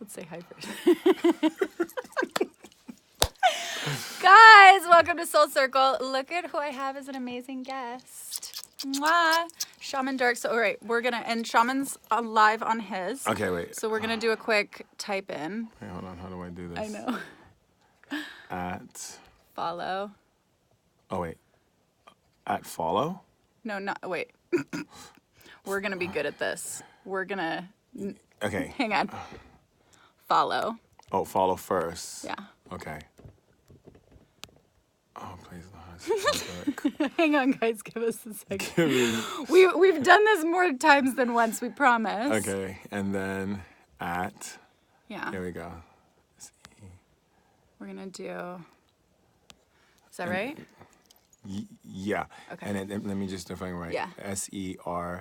Let's say hi first. Guys, welcome to Soul Circle. Look at who I have as an amazing guest. Mwah. ShamanDurek. So, all right, we're going to, and Shaman's live on his. Okay, wait. So we're going to do a quick type in. Wait, hold on. How do I do this? I know. At. Follow. Oh, wait. At follow? No, not, wait. We're going to be good at this. We're going to. Okay. Hang on. Follow. Oh, follow first. Yeah. Okay. Oh, please, Lord. Hang on, guys. Give us a second. We've done this more times than once, we promise. Okay, and then at. Yeah. Here we go. We're going to do. Is that right? Yeah. Okay. And then, let me just define right. Yeah. SERAH.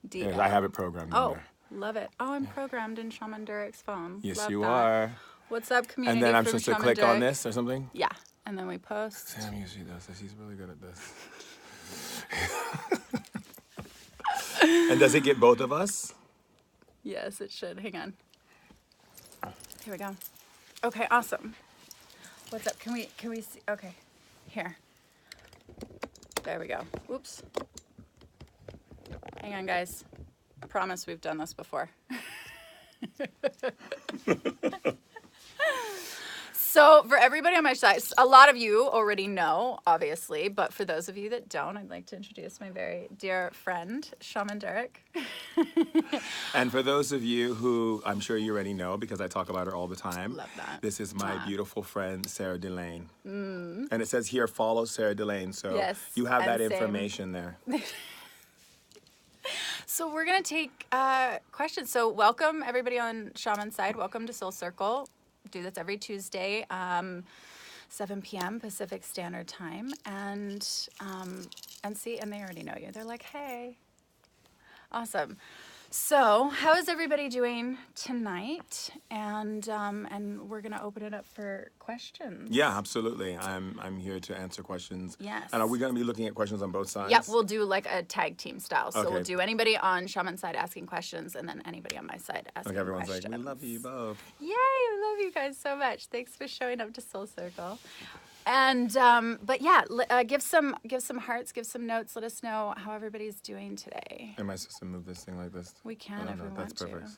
D. I have it programmed in Oh, there. love it. Oh, I'm programmed in ShamanDurek's phone. Yes, love you that. are. What's up, community? And then I'm from supposed to click on ShamanDurek? this or something? Yeah. And then we post. Sam usually does this. He's really good at this. And does it get both of us? Yes, it should. Hang on. Here we go. Okay, awesome. What's up? Can we see? Okay. Here. There we go. Whoops. Hang on, guys. I promise we've done this before. So for everybody on my side, a lot of you already know, obviously, but for those of you that don't, I'd like to introduce my very dear friend, ShamanDurek. And for those of you who I'm sure you already know because I talk about her all the time, Love that. this is my beautiful friend, Serah Delane. And it says here, follow Serah Delane. So Yes, you have that and same. information there. So we're going to take questions. So welcome, everybody on Shaman's side. Welcome to Soul Circle. Do this every Tuesday, 7 p.m. Pacific Standard Time. And see, and they already know you. They're like, hey. Awesome. So how is everybody doing tonight? And we're going to open it up for questions. Yeah, absolutely. I'm here to answer questions. Yes. And are we going to be looking at questions on both sides? Yep, we'll do like a tag team style. So Okay. we'll do anybody on Shaman's side asking questions and then anybody on my side asking Like everyone's questions. like, we love you both. Yay, I love you guys so much. Thanks for showing up to Soul Circle. And but yeah, give some hearts, give some notes. Let us know how everybody's doing today. Am I supposed to move this thing like this? We can if we want That's to. perfect.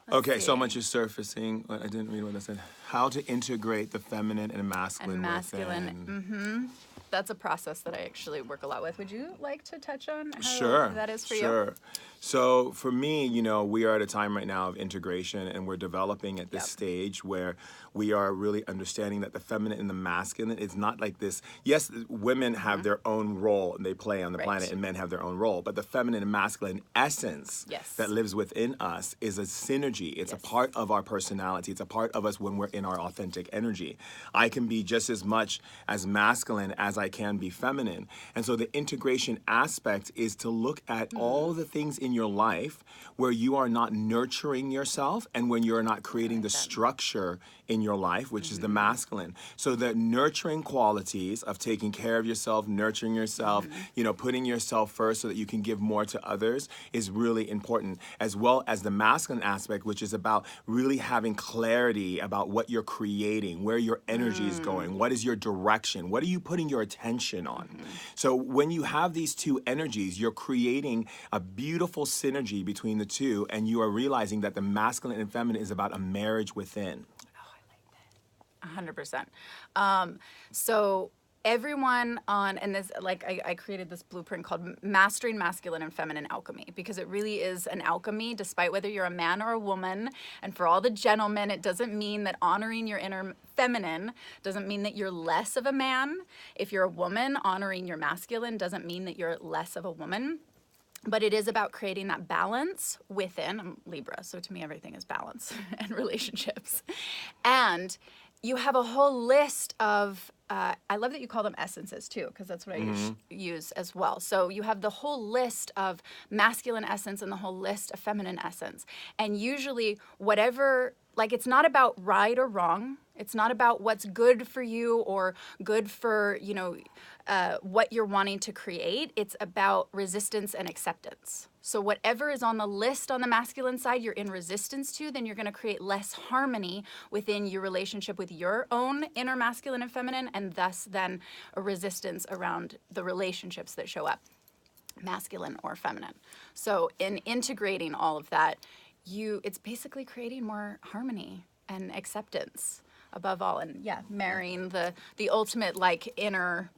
Let's Okay, so see. much is surfacing. I didn't read what I said. How to integrate the feminine and masculine. within. That's a process that I actually work a lot with. Would you like to touch on how Sure. that is for you? Sure. So for me, we are at a time right now of integration, and we're developing at this Yep. stage where we are really understanding that the feminine and the masculine is not like this. Yes, women have their own role and they play on the Right. planet, and men have their own role, but the feminine and masculine essence Yes. that lives within us is a synergy. It's Yes. a part of our personality. It's a part of us when we're in our authentic energy. I can be just as much as masculine as I can be feminine. And so the integration aspect is to look at all the things in your life where you are not nurturing yourself and when you're not creating the structure in your life, which is the masculine. So the nurturing qualities of taking care of yourself, nurturing yourself, putting yourself first so that you can give more to others is really important, as well as the masculine aspect, which is about really having clarity about what you're creating, where your energy is going, what is your direction, what are you putting your attention on. So when you have these two energies, you're creating a beautiful synergy between the two, and you are realizing that the masculine and feminine is about a marriage within. 100%. So everyone on, and this, like, I created this blueprint called Mastering Masculine and Feminine Alchemy, because it really is an alchemy, despite whether you're a man or a woman. And for all the gentlemen, it doesn't mean that honoring your inner feminine doesn't mean that you're less of a man. If you're a woman, honoring your masculine doesn't mean that you're less of a woman. But it is about creating that balance within. I'm Libra, so to me everything is balance and relationships. And you have a whole list of, I love that you call them essences too, because that's what I use as well. So you have the whole list of masculine essence and the whole list of feminine essence. And usually whatever, like, it's not about right or wrong. It's not about what's good for you or good for, what you're wanting to create. It's about resistance and acceptance. So whatever is on the list on the masculine side you're in resistance to, then you're going to create less harmony within your relationship with your own inner masculine and feminine, and thus then a resistance around the relationships that show up, masculine or feminine. So in integrating all of that, it's basically creating more harmony and acceptance above all, and marrying the ultimate like inner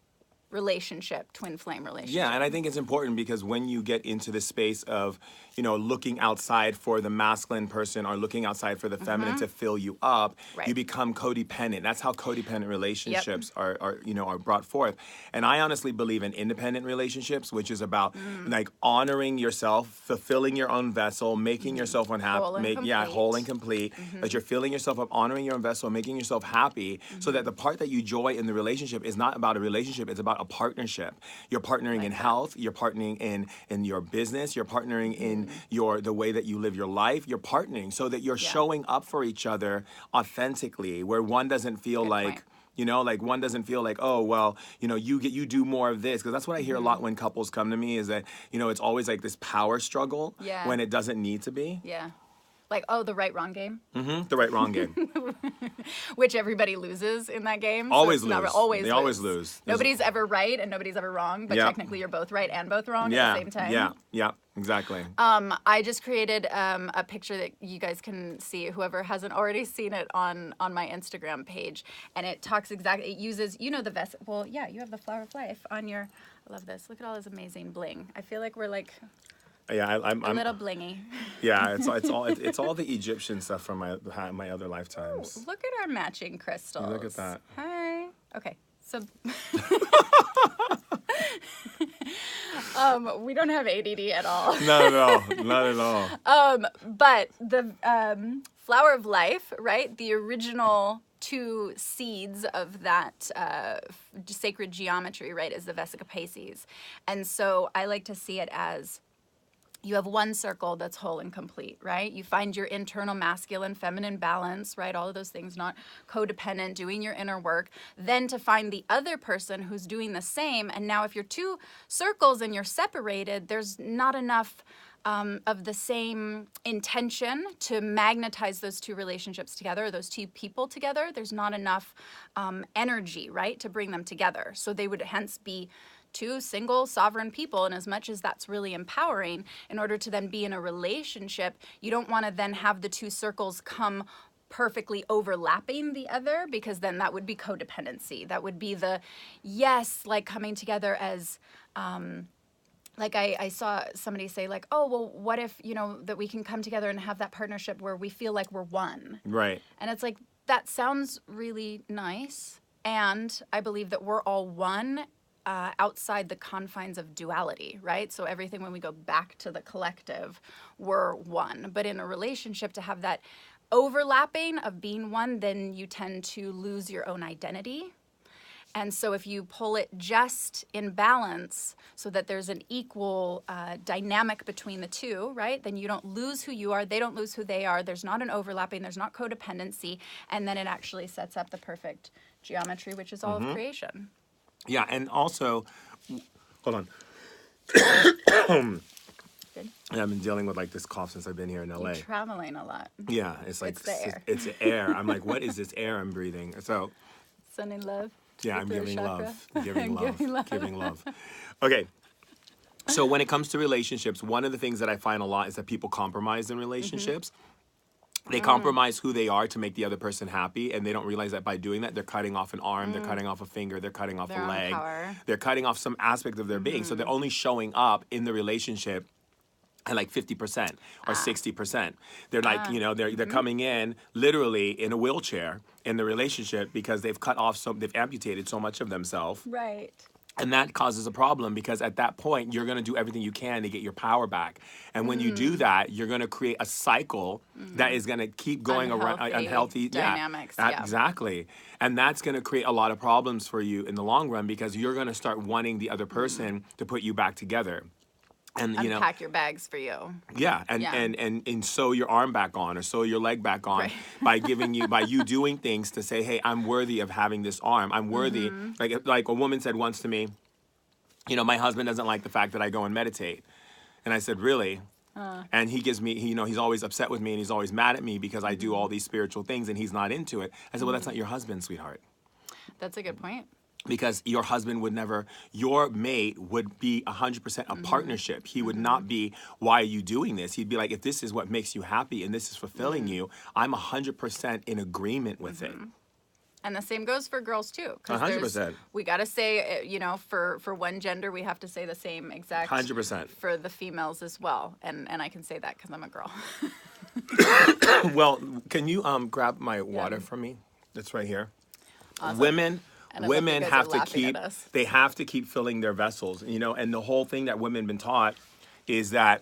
relationship, twin flame relationship. Yeah, and I think it's important because when you get into the space of, looking outside for the masculine person or looking outside for the feminine to fill you up, Right. you become codependent. That's how codependent relationships are brought forth. And I honestly believe in independent relationships, which is about like honoring yourself, fulfilling your own vessel, making yourself unhappy, whole and complete, that you're filling yourself up, honoring your own vessel, making yourself happy, so that the part that you enjoy in the relationship is not about a relationship, it's about a partnership. You're partnering in health, you're partnering in your business, you're partnering in the way that you live your life, you're partnering so that you're showing up for each other authentically, where one doesn't feel like one doesn't feel like, oh, well, you do more of this. Because that's what I hear a lot when couples come to me is that, it's always like this power struggle when it doesn't need to be. Yeah. Like, the RightWrong Game. The RightWrong Game. Which everybody loses in that game. Always so lose. Always lose. Nobody's ever right and nobody's ever wrong, but technically you're both right and both wrong at the same time. Yeah, exactly. I just created a picture that you guys can see, whoever hasn't already seen it on my Instagram page. And it talks exactly, it uses, the vessel. Well, yeah, you have the Flower of Life on your, I love this. Look at all this amazing bling. I feel like we're like... Yeah, I'm a little blingy. Yeah, it's all the Egyptian stuff from my other lifetimes. Ooh, look at our matching crystals. Look at that. Hi. Okay, so we don't have ADD at all. Not at all. But the Flower of Life, right? The original 2 seeds of that sacred geometry, right, is the Vesica Pisces. And so I like to see it as you have one circle that's whole and complete, right? You find your internal masculine, feminine balance, right? All of those things, not codependent, doing your inner work. Then to find the other person who's doing the same. And now if you're 2 circles and you're separated, there's not enough of the same intention to magnetize those 2 relationships together, those 2 people together. There's not enough energy, right, to bring them together. So they would hence be 2 single sovereign people, and as much as that's really empowering, in order to then be in a relationship, you don't want to then have the 2 circles come perfectly overlapping the other, because then that would be codependency. That would be like coming together as like I saw somebody say like, oh, well, what if, that we can come together and have that partnership where we feel like we're one. Right. And it's like, that sounds really nice. And I believe that we're all one outside the confines of duality, right? So everything, when we go back to the collective, we're one. But in a relationship, to have that overlapping of being one, then you tend to lose your own identity. And so if you pull it just in balance so that there's an equal dynamic between the 2, right? Then you don't lose who you are, they don't lose who they are, there's not an overlapping, there's not codependency, and then it actually sets up the perfect geometry, which is all of creation. Yeah, and also, hold on. Good. Yeah, I've been dealing with like this cough since I've been here in LA. You're traveling a lot. Yeah, it's like It's the air. It's the air. I'm like, what is this air I'm breathing? So, Sending love. yeah, I'm throat giving chakra. love. Giving love. Giving love. Giving love. Okay. So when it comes to relationships, one of the things that I find a lot is that people compromise in relationships. They compromise who they are to make the other person happy, and they don't realize that by doing that, they're cutting off an arm, they're cutting off a finger, they're cutting off Their a own leg. power. They're cutting off some aspect of their being. So they're only showing up in the relationship at like 50% or 60%. They're like, they're coming in literally in a wheelchair in the relationship because they've they've amputated so much of themselves. Right. And that causes a problem because at that point, you're going to do everything you can to get your power back. And when you do that, you're going to create a cycle that is going to keep going around unhealthy dynamics. Exactly. And that's going to create a lot of problems for you in the long run because you're going to start wanting the other person to put you back together. And unpack your bags for you. yeah, and sew your arm back on or sew your leg back on by you doing things to say, hey, I'm worthy of having this arm. I'm worthy. Like a woman said once to me, my husband doesn't like the fact that I go and meditate. And I said, really? And he gives me, he's always upset with me and he's always mad at me because I do all these spiritual things and he's not into it. I said, well, that's not your husband, sweetheart. That's a good point. Because your husband would never, your mate would be 100% a partnership. He would not be, why are you doing this? He'd be like, if this is what makes you happy and this is fulfilling you, I'm 100% in agreement with it. And the same goes for girls too. 100%. We got to say, for one gender, we have to say the same exact. 100%. For the females as well. And I can say that because I'm a girl. Well, can you grab my water from me? It's right here. Awesome. Women have to they have to keep filling their vessels, and the whole thing that women have been taught is that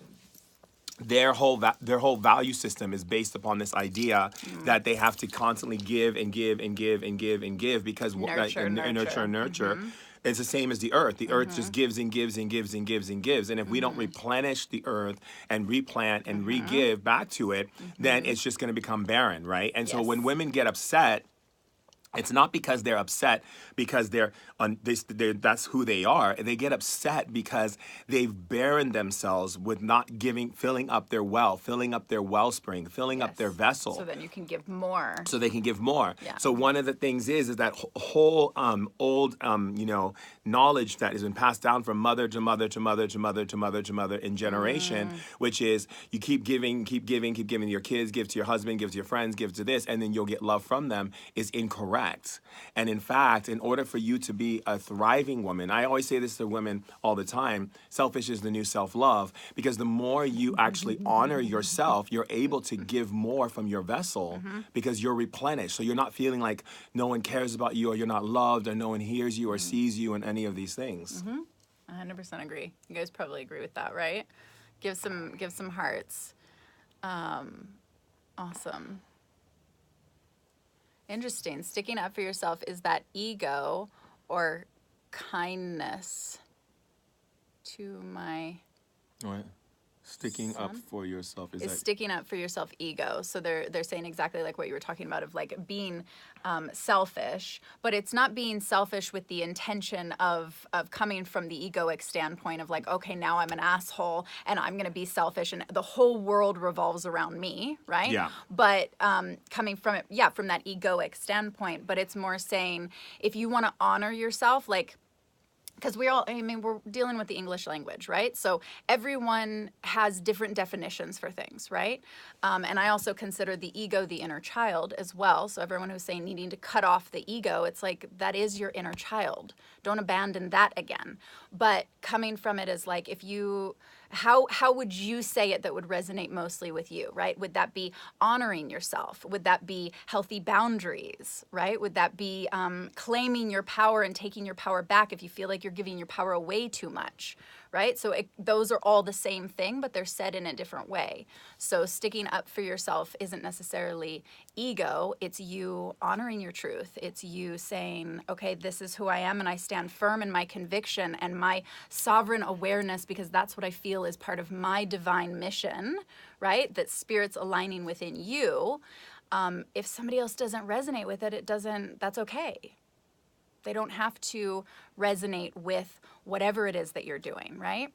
their whole value system is based upon this idea that they have to constantly give and give and give and give and give because nurture. It's the same as the earth. The earth just gives and gives and gives and gives and gives. And if we don't replenish the earth and replant and re-give back to it, then it's just going to become barren, right? And so when women get upset, it's not because they're upset because that's who they are. They get upset because they've barren themselves with not filling up their well, filling up their wellspring, filling up their vessel. So then you can give more. So they can give more. Yeah. So one of the things is that whole old knowledge that has been passed down from mother to mother to mother to mother to mother to mother in generation, which is you keep giving to your kids, give to your husband, give to your friends, give to this, and then you'll get love from them, is incorrect. And in fact, in order for you to be a thriving woman, I always say this to women all the time, selfish is the new self-love, because the more you actually honor yourself, you're able to give more from your vessel because you're replenished. So you're not feeling like no one cares about you or you're not loved or no one hears you or sees you and any of these things. 100% agree. You guys probably agree with that, right? Give some hearts. Awesome. Interesting. Sticking up for yourself, is that ego or kindness to my... What? Sticking up for yourself is sticking up for yourself ego. So they're saying exactly like what you were talking about of like being selfish, but it's not being selfish with the intention of coming from the egoic standpoint of like, okay, now I'm an asshole and I'm going to be selfish and the whole world revolves around me, right? Yeah. But coming from it, from that egoic standpoint, but it's more saying if you want to honor yourself, like, because we're dealing with the English language, right? So everyone has different definitions for things, right? And I also consider the ego the inner child as well. So everyone who's saying needing to cut off the ego, it's like that is your inner child. Don't abandon that again. But coming from it is like how would you say it that would resonate mostly with you, right? Would that be honoring yourself? Would that be healthy boundaries, right? Would that be claiming your power and taking your power back if you feel like you're giving your power away too much, right? So those are all the same thing, but they're said in a different way. So sticking up for yourself isn't necessarily ego. It's you honoring your truth. It's you saying, okay, this is who I am, and I stand firm in my conviction and my sovereign awareness because that's what I feel is part of my divine mission, right? That spirit's aligning within you. If somebody else doesn't resonate with it, that's okay. They don't have to resonate with whatever it is that you're doing, right?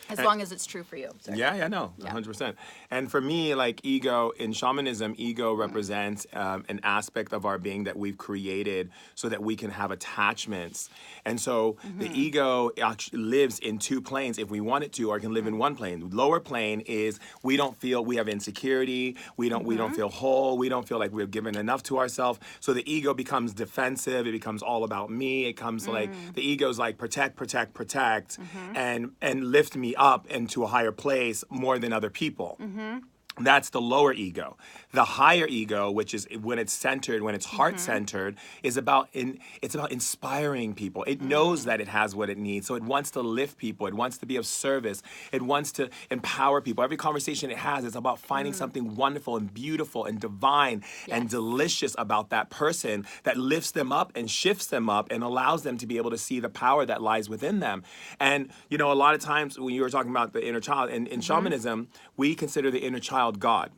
As long as it's true for you. Sorry. Yeah, no, 100%. And for me, like ego, in shamanism, ego represents an aspect of our being that we've created so that we can have attachments. And so the ego actually lives in two planes if we want it to, or it can live in one plane. The lower plane is we have insecurity, we don't feel whole, we don't feel like we've given enough to ourselves. So the ego becomes defensive, it becomes all about me. It comes like the ego's like protect, and lift me up into a higher place more than other people. That's the lower ego. The higher ego, which is when it's centered, when it's heart centered, is it's about inspiring people. It knows that it has what it needs, so it wants to lift people. It wants to be of service. It wants to empower people. Every conversation it has is about finding something wonderful and beautiful and divine and delicious about that person that lifts them up and shifts them up and allows them to be able to see the power that lies within them. And a lot of times when you were talking about the inner child, in shamanism, we consider the inner child God.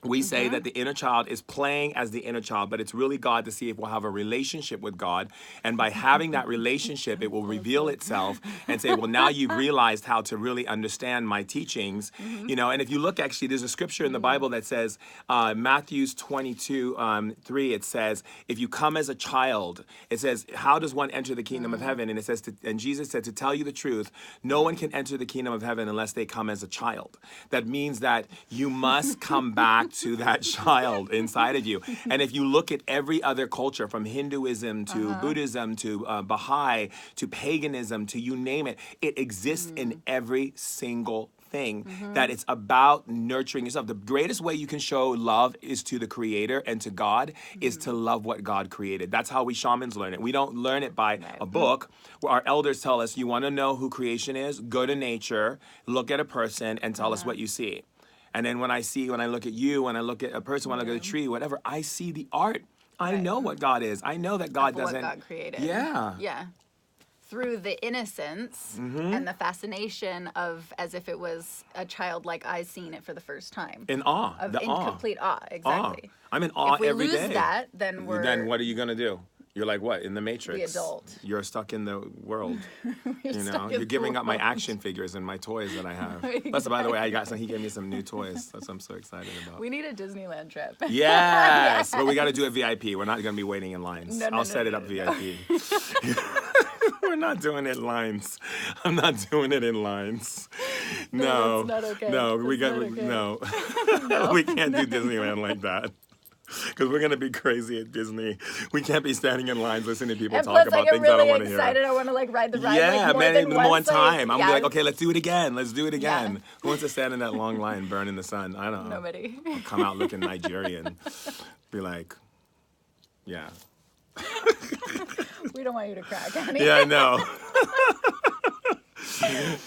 We say that the inner child is playing as the inner child, but it's really God to see if we'll have a relationship with God. And by having that relationship, it will reveal itself and say, well, now you've realized how to really understand my teachings. And if you look, actually, there's a scripture in the Bible that says, Matthew 22:3, it says, if you come as a child, it says, how does one enter the kingdom of heaven? And it says, and Jesus said, to tell you the truth, no one can enter the kingdom of heaven unless they come as a child. That means that you must come back to that child inside of you. And if you look at every other culture, from Hinduism to Buddhism to Baha'i to paganism to you name it, it exists in every single thing, that it's about nurturing yourself. The greatest way you can show love is to the Creator and to God, is to love what God created. That's how we shamans learn it. We don't learn it by a book. Our elders tell us, you want to know who creation is? Go to nature, look at a person, and tell us what you see. And then when I look at you, when I look at a person, when I look at a tree, whatever, I see the art. I know what God is. I know that God doesn't. What God created. Yeah. Yeah. Through the innocence and the fascination of, as if it was a childlike eyes seeing it for the first time. In awe. In complete awe. Exactly. I'm in awe every day. If we lose that, then Then what are you going to do? You're like, what, in the Matrix? The adult. You're stuck in the world. You're giving up my action figures and my toys that I have. Plus, by the way, he gave me some new toys. That's what I'm so excited about. We need a Disneyland trip. Yes, but we got to do it VIP. We're not going to be waiting in lines. I'll set it up VIP. We're not doing it in lines. I'm not doing it in lines. No, that's not okay. No, we can't do Disneyland like that. Because we're going to be crazy at Disney. We can't be standing in lines listening to people talk about things I don't want to hear. I want to ride the ride. Yeah, more man, than one time. I'm yeah. like, okay, let's do it again. Let's do it again. Yeah. Who wants to stand in that long line, burn in the sun? I don't know. Nobody. I'll come out looking Nigerian. Be like, yeah. We don't want you to crack, honey. Yeah, I know.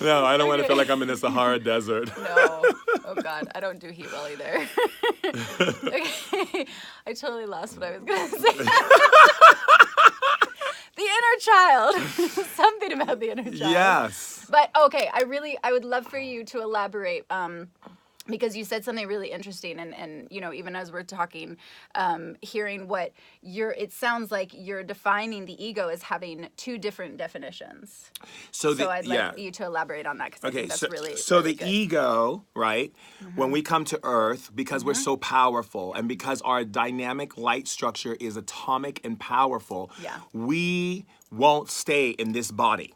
No, I don't want to feel like I'm in the Sahara Desert. No. Oh, God. I don't do heat well either. Okay. I totally lost what I was going to say. The inner child. Something about the inner child. Yes. But, okay, I would love for you to elaborate, because you said something really interesting, and even as we're talking, hearing what it sounds like you're defining the ego as having two different definitions. So I'd like you to elaborate on that, because I think that's really the good. Ego, right? When we come to Earth, because we're so powerful, and because our dynamic light structure is atomic and powerful, we won't stay in this body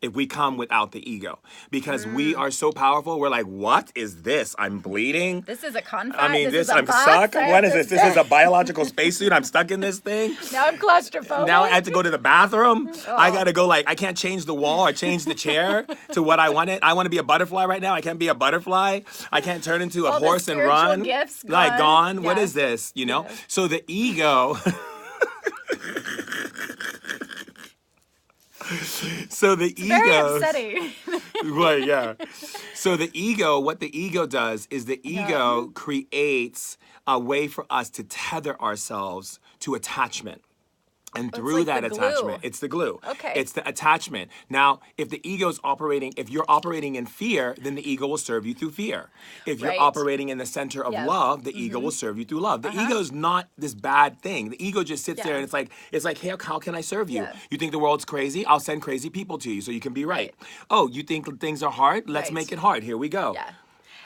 if we come without the ego, because we are so powerful. We're like, what is this? I'm bleeding. This is a conflict. I mean, I'm stuck. What is this? This is a biological spacesuit. I'm stuck in this thing. Now I'm claustrophobic. Now I have to go to the bathroom. I got to go, I can't change the wall or change the chair to what I wanted. I want to be a butterfly right now. I can't be a butterfly. I can't turn into a horse and run. Gifts gone. Like, gone. Yeah. What is this? So the ego... So the ego, very upsetting. Right, yeah. So the ego, what the ego does is the ego creates a way for us to tether ourselves to attachment. And through that attachment, it's the glue. Okay. It's the attachment. Now, if you're operating in fear, then the ego will serve you through fear. If you're operating in the center of love, the ego will serve you through love. The ego is not this bad thing. The ego just sits there and it's like, hey, how can I serve you? Yeah. You think the world's crazy? I'll send crazy people to you so you can be right. Oh, you think things are hard? Let's make it hard. Here we go. Yeah.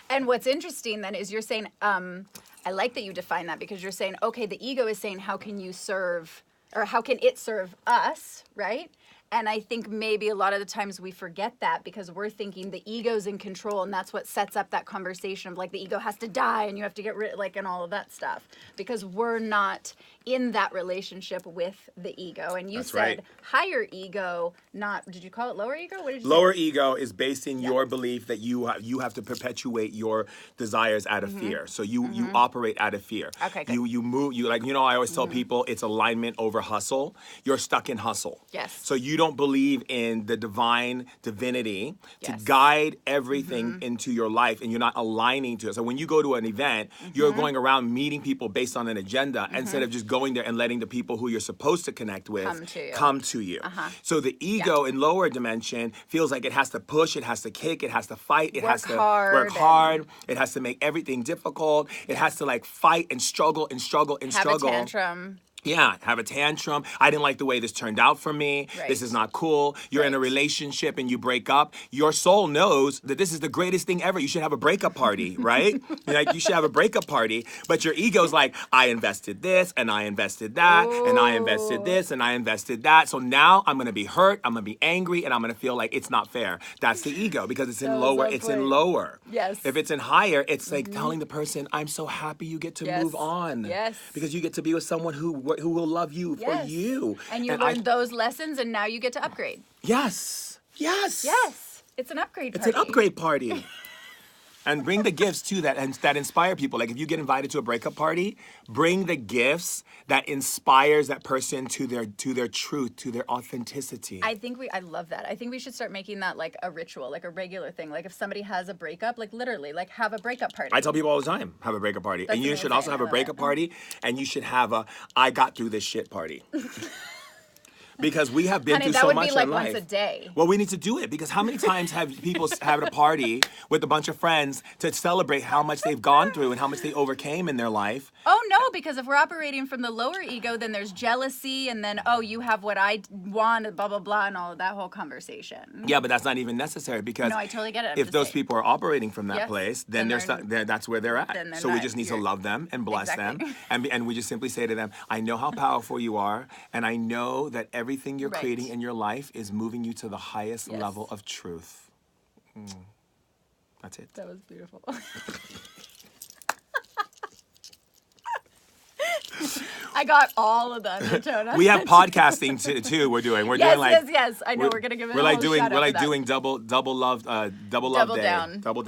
And what's interesting then is you're saying, I like that you define that, because you're saying, okay, the ego is saying, how can you serve, or how can it serve us, right? And I think maybe a lot of the times we forget that because we're thinking the ego's in control, and that's what sets up that conversation of like the ego has to die and you have to get rid, like, and all of that stuff, because we're not in that relationship with the ego. And you That's said right. higher ego, not, did you call it lower ego? What did you Lower say? ego is based in your belief that you have to perpetuate your desires out of fear. So you operate out of fear. Okay, good. You move, I always tell people it's alignment over hustle. You're stuck in hustle. Yes. So you don't believe in the divine divinity to Yes. guide everything into your life, and you're not aligning to it. So when you go to an event, you're going around meeting people based on an agenda instead of just going there and letting the people who you're supposed to connect with come to you. So the ego in lower dimension feels like it has to push, it has to kick, it has to fight, it has to work hard, it has to make everything difficult, it has to like fight and struggle and struggle and Have struggle. a tantrum. Yeah, have a tantrum. I didn't like the way this turned out for me. Right. This is not cool. You're in a relationship and you break up. Your soul knows that this is the greatest thing ever. You should have a breakup party, right? Like, you should have a breakup party. But your ego's like, I invested this and I invested that and I invested this and I invested that. So now I'm gonna be hurt. I'm gonna be angry and I'm gonna feel like it's not fair. That's the ego because it's in lower. It's in lower. Yes. If it's in higher, it's like telling the person, I'm so happy you get to move on. Yes. Because you get to be with someone who will love you for you. And you learned those lessons, and now you get to upgrade. Yes. Yes. It's an upgrade party. It's an upgrade party. And bring the gifts too that inspire people. Like if you get invited to a breakup party, bring the gifts that inspires that person to their truth, to their authenticity. I love that. I think we should start making that like a ritual, like a regular thing. Like if somebody has a breakup, like literally, like have a breakup party. I tell people all the time, have a breakup party. That's and you should also have a breakup party, and you should have a I got through this shit party. Because we have been through so much in life. That would be like once a day. Well, we need to do it because how many times have people had a party with a bunch of friends to celebrate how much they've gone through and how much they overcame in their life? Oh, no, because if we're operating from the lower ego, then there's jealousy and then, oh, you have what I want, blah, blah, blah, and all of that whole conversation. Yeah, but that's not even necessary because no, I totally get it. if those people are operating from that place, then that's where they're at. So we just need to love them and bless them. And we just simply say to them, I know how powerful you are, and I know that everything you're creating in your life is moving you to the highest level of truth. That's it. That was beautiful. I got all of the undertone. We have podcasting too. We're doing like yes. I know we're gonna give it. Doing double love day. Double down. Double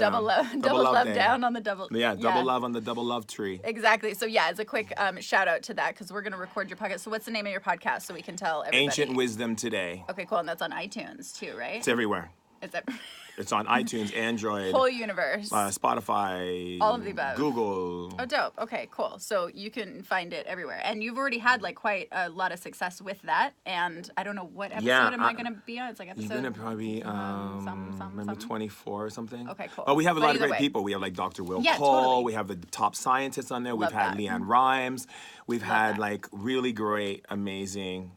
love down on the double. Yeah, double love on the double love tree. Exactly. So yeah, it's a quick shout out to that because we're gonna record your podcast. So what's the name of your podcast so we can tell everybody? Ancient Wisdom Today. Okay, cool. And that's on iTunes too, right? It's everywhere. It's on iTunes, Android, whole universe, Spotify, all of the above, Google. Oh, dope. Okay, cool. So you can find it everywhere, and you've already had like quite a lot of success with that. And I don't know what episode am I going to be on. It's like episode. You're going to probably maybe 24 or something. Okay, cool. But we have a lot of great people. We have like Dr. Will Cole. Totally. We have the top scientists on there. We've had Leanne Rimes. We've had like really great, amazing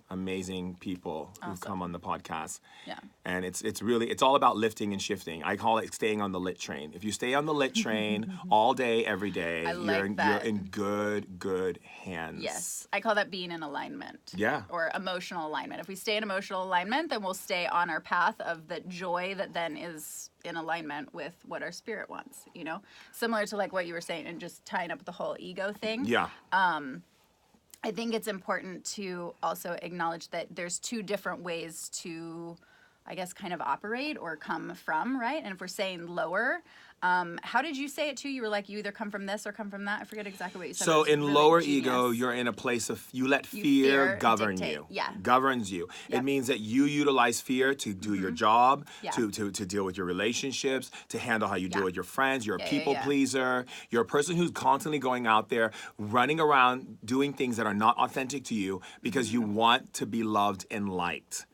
people who've come on the podcast. Yeah. And it's all about lifting and shifting. I call it staying on the lit train. If you stay on the lit train all day, every day, you're in good hands. Yes. I call that being in alignment. Yeah. Or emotional alignment. If we stay in emotional alignment, then we'll stay on our path of the joy that then is in alignment with what our spirit wants, you know? Similar to like what you were saying and just tying up the whole ego thing. Yeah. I think it's important to also acknowledge that there's two different ways to, I guess, kind of operate or come from, right? And if we're saying lower, how did you say it too? You were like, you either come from this or come from that. I forget exactly what you said. So in really lower ego, you're in a place of, you let fear govern you. Yeah. Governs you. Yep. It means that you utilize fear to do your job, to deal with your relationships, to handle how you deal with your friends. You're a people pleaser. You're a person who's constantly going out there, running around, doing things that are not authentic to you because you want to be loved and liked.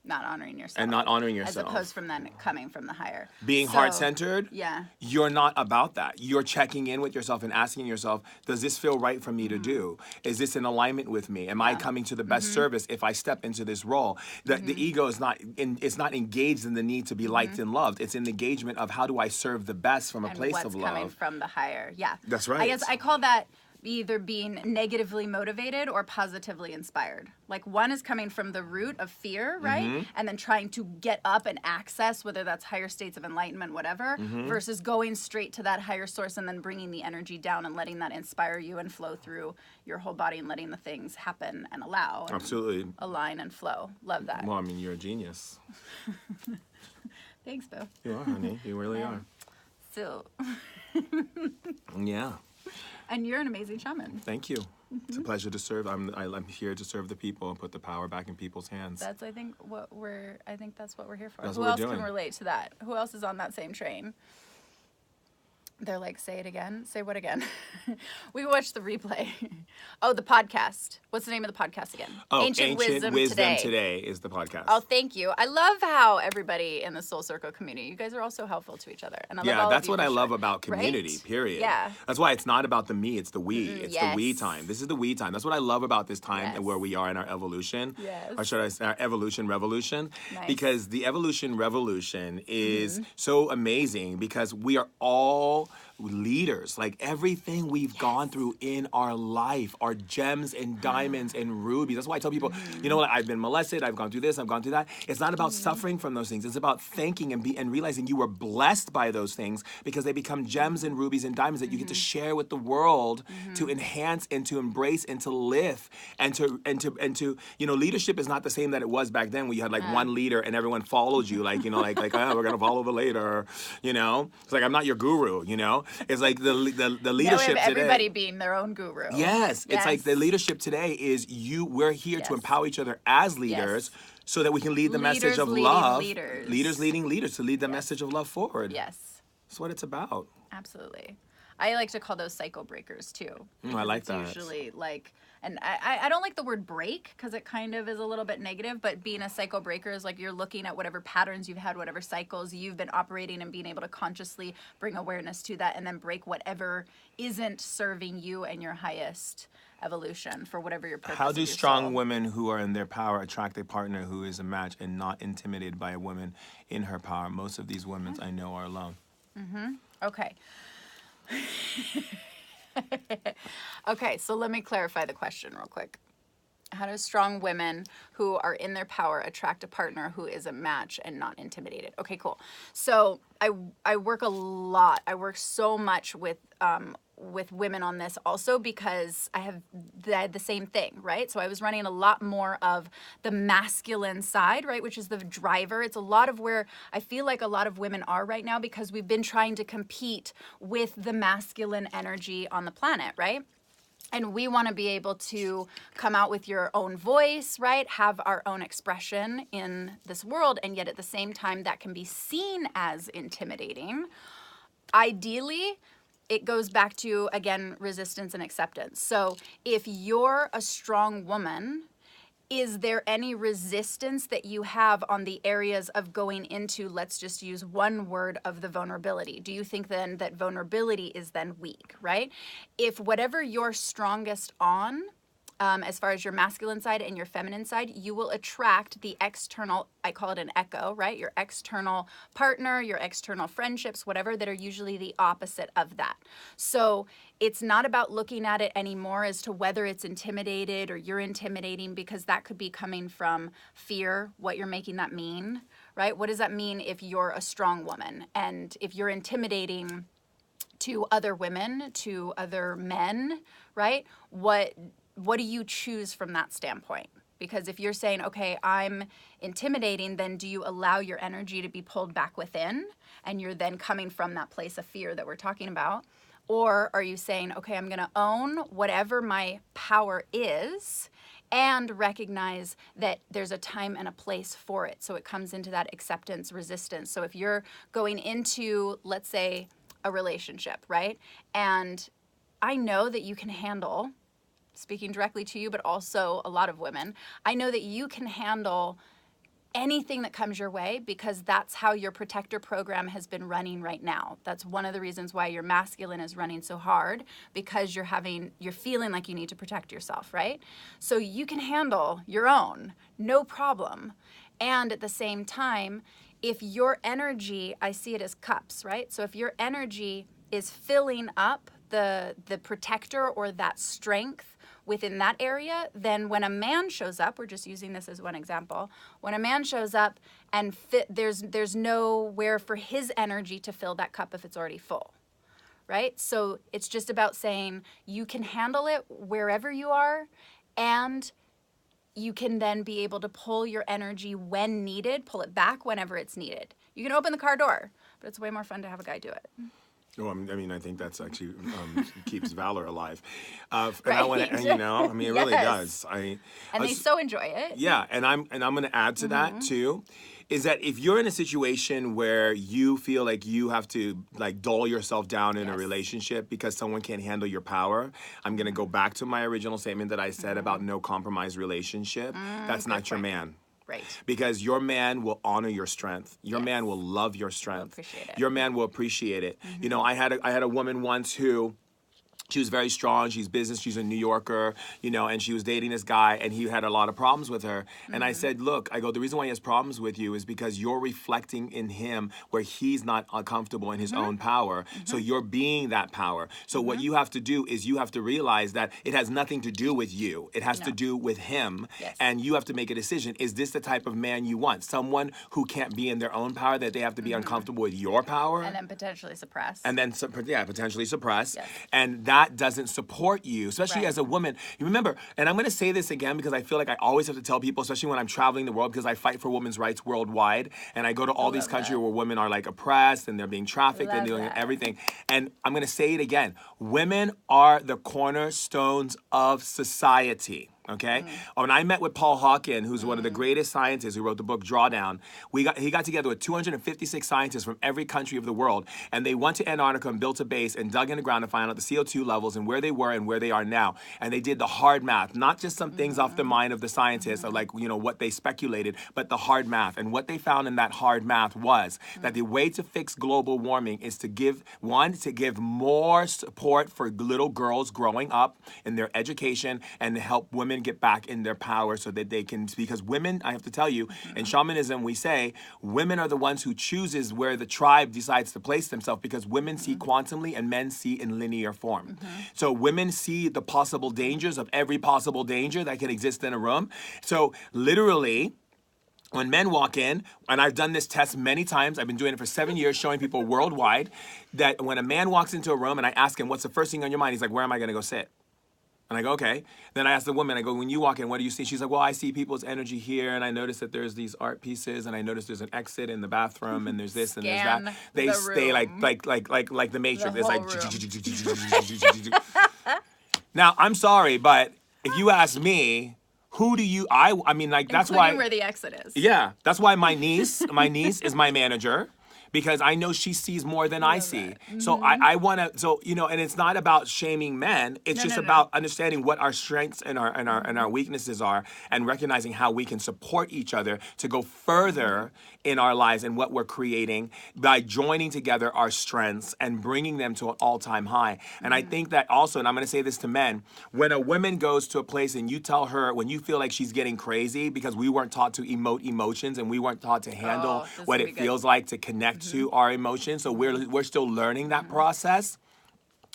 Not honoring yourself. And not honoring yourself. As opposed from then coming from the higher. Being heart-centered, yeah. You're not about that. You're checking in with yourself and asking yourself, does this feel right for me to do? Is this in alignment with me? Am I coming to the best service if I step into this role? The ego is not engaged in the need to be liked and loved. It's in the engagement of how do I serve the best from a place of love. Coming from the higher, yeah. That's right. I guess I call that either being negatively motivated or positively inspired. Like one is coming from the root of fear, right? And then trying to get up and access, whether that's higher states of enlightenment, whatever, versus going straight to that higher source and then bringing the energy down and letting that inspire you and flow through your whole body and letting the things happen and allow. And Absolutely. align and flow. Love that. Well, I mean, you're a genius. Thanks, Boo. You are, honey. You really are. So, Yeah. and you're an amazing shaman. Thank you. It's a pleasure to serve. I'm here to serve the people and put the power back in people's hands. That's I think that's what we're here for. That's Who what we're else doing. can relate to that? Who else is on that same train? They're like, say it again. Say what again? We watched the replay. Oh, the podcast. What's the name of the podcast again? Oh, Ancient Wisdom Today is the podcast. Oh, thank you. I love how everybody in the Soul Circle community, you guys are all so helpful to each other. And I love all that's of you what for I love sure. about community, Right? period. Yeah. That's why it's not about the me, it's the we. It's the we yes. time. This is the we time. That's what I love about this time Yes. and where we are in our evolution. Yes. Or should I say our evolution revolution? Nice. Because the evolution revolution is so amazing because we are all leaders. Like everything we've gone through in our life are gems and diamonds and rubies. That's why I tell people, you know what, I've been molested, I've gone through this, I've gone through that. It's not about suffering from those things. It's about thanking and realizing you were blessed by those things because they become gems and rubies and diamonds that you get to share with the world to enhance and to embrace and to live and to leadership is not the same that it was back then when you had like one leader and everyone followed you like oh, we're gonna follow the leader, It's like I'm not your guru, It's like the leadership today. Everybody being their own guru. Yes. It's like the leadership today is we're here to empower each other as leaders so that we can lead the message of love. Leaders leading leaders to lead the message of love forward. Yes. That's what it's about. Absolutely. I like to call those cycle breakers too. I like It's that. usually like, and I don't like the word break because it kind of is a little bit negative, but being a cycle breaker is like you're looking at whatever patterns you've had, whatever cycles you've been operating and being able to consciously bring awareness to that and then break whatever isn't serving you and your highest evolution for whatever your purpose How of do your strong soul. women who are in their power attract a partner who is a match and not intimidated by a woman in her power? Most of these women I know are alone. Okay. Okay, so let me clarify the question real quick. How do strong women who are in their power attract a partner who is a match and not intimidated? Okay, cool. So I work a lot. I work so much with women on this also because I have the same thing, right? So I was running a lot more of the masculine side, right, which is the driver. It's a lot of where I feel like a lot of women are right now because we've been trying to compete with the masculine energy on the planet, right? And we want to be able to come out with your own voice, right? Have our own expression in this world. And yet at the same time, that can be seen as intimidating. Ideally, it goes back to, again, resistance and acceptance. So if you're a strong woman, is there any resistance that you have on the areas of going into, let's just use one word of the vulnerability? Do you think then that vulnerability is then weak, right? If whatever you're strongest on, as far as your masculine side and your feminine side, you will attract the external, I call it an echo, right? Your external partner, your external friendships, whatever, that are usually the opposite of that. So it's not about looking at it anymore as to whether it's intimidated or you're intimidating, because that could be coming from fear, what you're making that mean, right? What does that mean if you're a strong woman? And if you're intimidating to other women, to other men, right? What do you choose from that standpoint? Because if you're saying, okay, I'm intimidating, then do you allow your energy to be pulled back within and you're then coming from that place of fear that we're talking about? Or are you saying, okay, I'm going to own whatever my power is and recognize that there's a time and a place for it? So it comes into that acceptance, resistance. So if you're going into, let's say, a relationship, right? And I know that you can handle, speaking directly to you, but also a lot of women, I know that you can handle anything that comes your way because that's how your protector program has been running right now. That's one of the reasons why your masculine is running so hard, because you're feeling like you need to protect yourself, right? So you can handle your own, no problem. And at the same time, if your energy, I see it as cups, right? So if your energy is filling up the protector or that strength within that area, then when a man shows up, we're just using this as one example, when a man shows up and there's nowhere for his energy to fill that cup if it's already full, right? So it's just about saying you can handle it wherever you are, and you can then be able to pull your energy when needed, pull it back whenever it's needed. You can open the car door, but it's way more fun to have a guy do it. Oh, I mean, I think that's actually keeps valor alive. And Right. I want to, and, you know, I mean, it really Yes. does. And they so enjoy it. Yeah, and I'm going to add to that too, is that if you're in a situation where you feel like you have to like dull yourself down in a relationship because someone can't handle your power, I'm going to go back to my original statement that I said about no compromise relationship. That's not your man. Right. Because your man will honor your strength. Your man will love your strength. Appreciate it. Your man will appreciate it. You know, I had a woman once who, she was very strong. She's business. She's a New Yorker, you know, and she was dating this guy, and he had a lot of problems with her. And I said, look, I go, the reason why he has problems with you is because you're reflecting in him where he's not comfortable in his own power. So you're being that power. So what you have to do is you have to realize that it has nothing to do with you. It has to do with him. Yes. And you have to make a decision. Is this the type of man you want? Someone who can't be in their own power, that they have to be uncomfortable with your power? And then potentially suppress. And then, potentially suppress. Yes. And that doesn't support you, especially Right. as a woman. You remember, and I'm going to say this again because I feel like I always have to tell people, especially when I'm traveling the world, because I fight for women's rights worldwide, and I go to all these countries where women are like oppressed and they're being trafficked and doing everything. And I'm going to say it again. Women are the cornerstones of society. Okay? When I met with Paul Hawken, who's one of the greatest scientists who wrote the book Drawdown, he got together with 256 scientists from every country of the world, and they went to Antarctica and built a base and dug in the ground to find out the CO2 levels and where they were and where they are now. And they did the hard math, not just some things off the mind of the scientists or like, you know, what they speculated, but the hard math. And what they found in that hard math was that the way to fix global warming is to give more support for little girls growing up in their education and to help women get back in their power so that they can, because women, I have to tell you, in shamanism we say women are the ones who chooses where the tribe decides to place themselves, because women see quantumly and men see in linear form. So women see the possible dangers of every possible danger that can exist in a room. So literally, when men walk in, and I've done this test many times, I've been doing it for 7 years, showing people worldwide, that when a man walks into a room and I ask him, what's the first thing on your mind? He's like, where am I going to go sit? And I go, okay. Then I ask the woman, I go, when you walk in, what do you see? She's like, well, I see people's energy here, and I notice that there's these art pieces, and I notice there's an exit in the bathroom, and there's this and there's that. They the stay like the Matrix. It's like. Now, I'm sorry, but if you ask me, who do you? I mean, like that's Including why. where the exit is. Yeah, that's why my niece is my manager. Because I know she sees more than I see. So I want to, so, you know, and it's not about shaming men. It's just about understanding what our strengths and our weaknesses are, and recognizing how we can support each other to go further in our lives and what we're creating by joining together our strengths and bringing them to an all-time high. And I think that also, and I'm going to say this to men, when a woman goes to a place and you tell her, when you feel like she's getting crazy, because we weren't taught to emote emotions and we weren't taught to handle what it feels like to connect to our emotions, so we're still learning that process.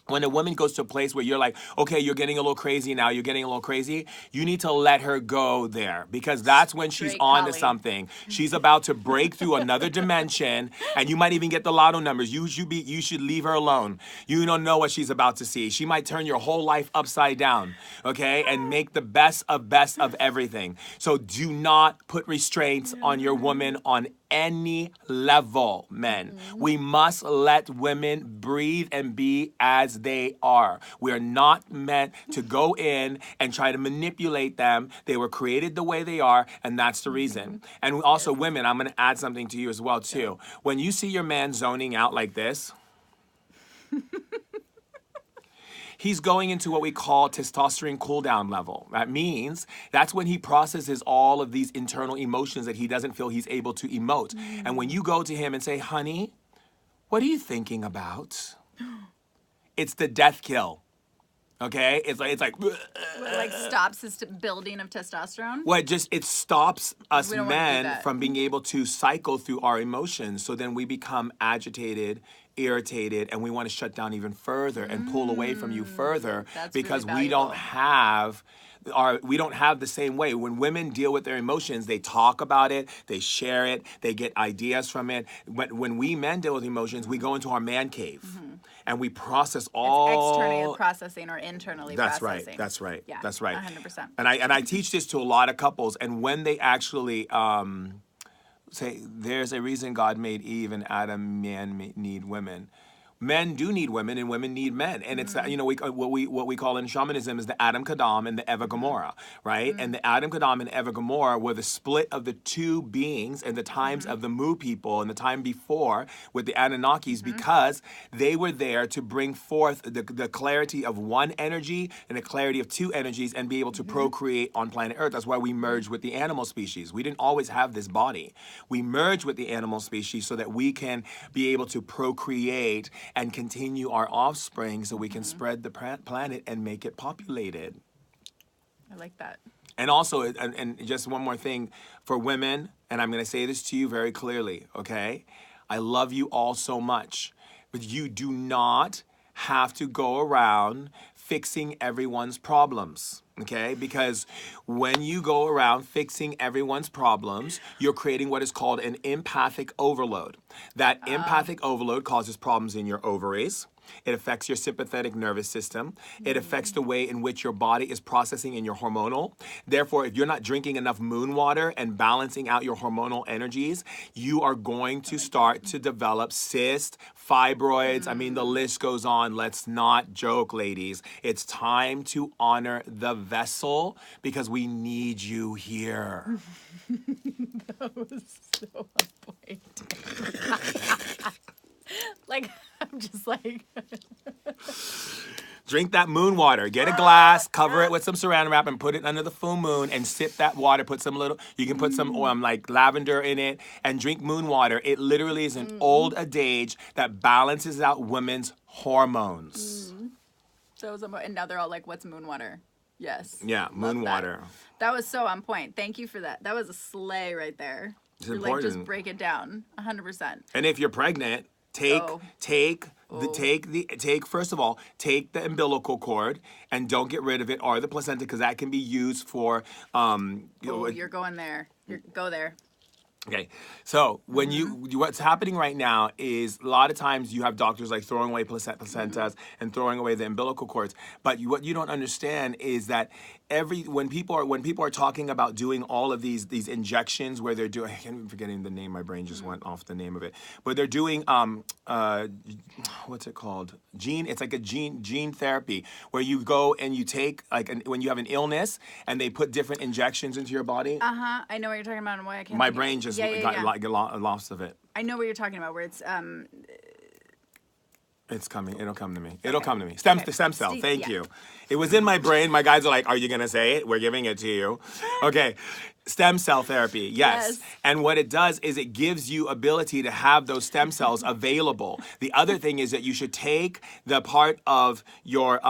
When a woman goes to a place where you're like, okay, you're getting a little crazy now, you need to let her go there, because that's when she's Straight on to Kali. something. She's about to break through another dimension, and you might even get the lotto numbers. You should leave her alone. You don't know what she's about to see. She might turn your whole life upside down, okay, and make the best of everything. So do not put restraints on your woman on any level, men. We must let women breathe and be as they are. We are not meant to go in and try to manipulate them. They were created the way they are, and that's the reason. And also, women, I'm going to add something to you as well, too. When you see your man zoning out like this, he's going into what we call testosterone cooldown level. That means that's when he processes all of these internal emotions that he doesn't feel he's able to emote. And when you go to him and say, honey, what are you thinking about? It's the death kill. Okay, it's like Like stops the building of testosterone. well, it stops us We don't wanna do men that. from being able to cycle through our emotions. So then we become agitated, irritated, and we want to shut down even further and pull away from you further That's because really we don't valuable. have the same way. When women deal with their emotions, they talk about it, they share it, they get ideas from it. When we men deal with emotions, we go into our man cave and we process Externally all. processing or internally That's processing. right. That's right. Yeah, That's right. 100%. And I teach this to a lot of couples, and when they actually say, "There's a reason God made Eve and Adam, need women." Men do need women, and women need men, and it's you know what we call in shamanism is the Adam Kadam and the Eva Gomorrah, right? And the Adam Kadam and Eva Gomorrah were the split of the two beings and the times of the Mu people and the time before with the Anunnakis because they were there to bring forth the clarity of one energy and the clarity of two energies and be able to procreate on planet Earth. That's why we merged with the animal species. We didn't always have this body. We merged with the animal species so that we can be able to procreate and continue our offspring so we can spread the planet and make it populated. I like that. And also, and just one more thing for women, and I'm going to say this to you very clearly, okay? I love you all so much, but you do not have to go around fixing everyone's problems, okay? Because when you go around fixing everyone's problems, you're creating what is called an empathic overload. That empathic overload causes problems in your ovaries. It affects your sympathetic nervous system. It affects the way in which your body is processing in your hormonal. Therefore, if you're not drinking enough moon water and balancing out your hormonal energies, you are going to start to develop cysts, fibroids. I mean, the list goes on. Let's not joke, ladies. It's time to honor the vessel because we need you here. That was so on point. Like, I'm just like, Drink that moon water. Get a glass, cover it with some saran wrap, and put it under the full moon and sip that water. You can put some like lavender in it and drink moon water. It literally is an old adage that balances out women's hormones. that was and now they're all like, what's moon water? Yes. Yeah, Love moon that. water. That was so on point. Thank you for that. That was a sleigh right there. It's You're important. like, just break it down. 100%. And if you're pregnant, take first of all, take the umbilical cord and don't get rid of it or the placenta because that can be used for You're going there. Go there. Okay, so when what's happening right now is a lot of times you have doctors like throwing away placentas and throwing away the umbilical cords. But what you don't understand is that when people are talking about doing all of these injections where they're doing, I can't even forgetting the name. My brain just went off the name of it. But they're doing what's it called? It's like a gene therapy where you go and you take when you have an illness and they put different injections into your body. I know what you're talking about and why I can't. My brain just got lost of it. I know what you're talking about. Where it's It's coming. It'll come to me. It'll come to me. Stem cell. Thank yeah. you. It was in my brain. My guys are like, "Are you gonna say it? We're giving it to you." Okay. Stem cell therapy. Yes. And what it does is it gives you ability to have those stem cells available. The other thing is that you should take the part of your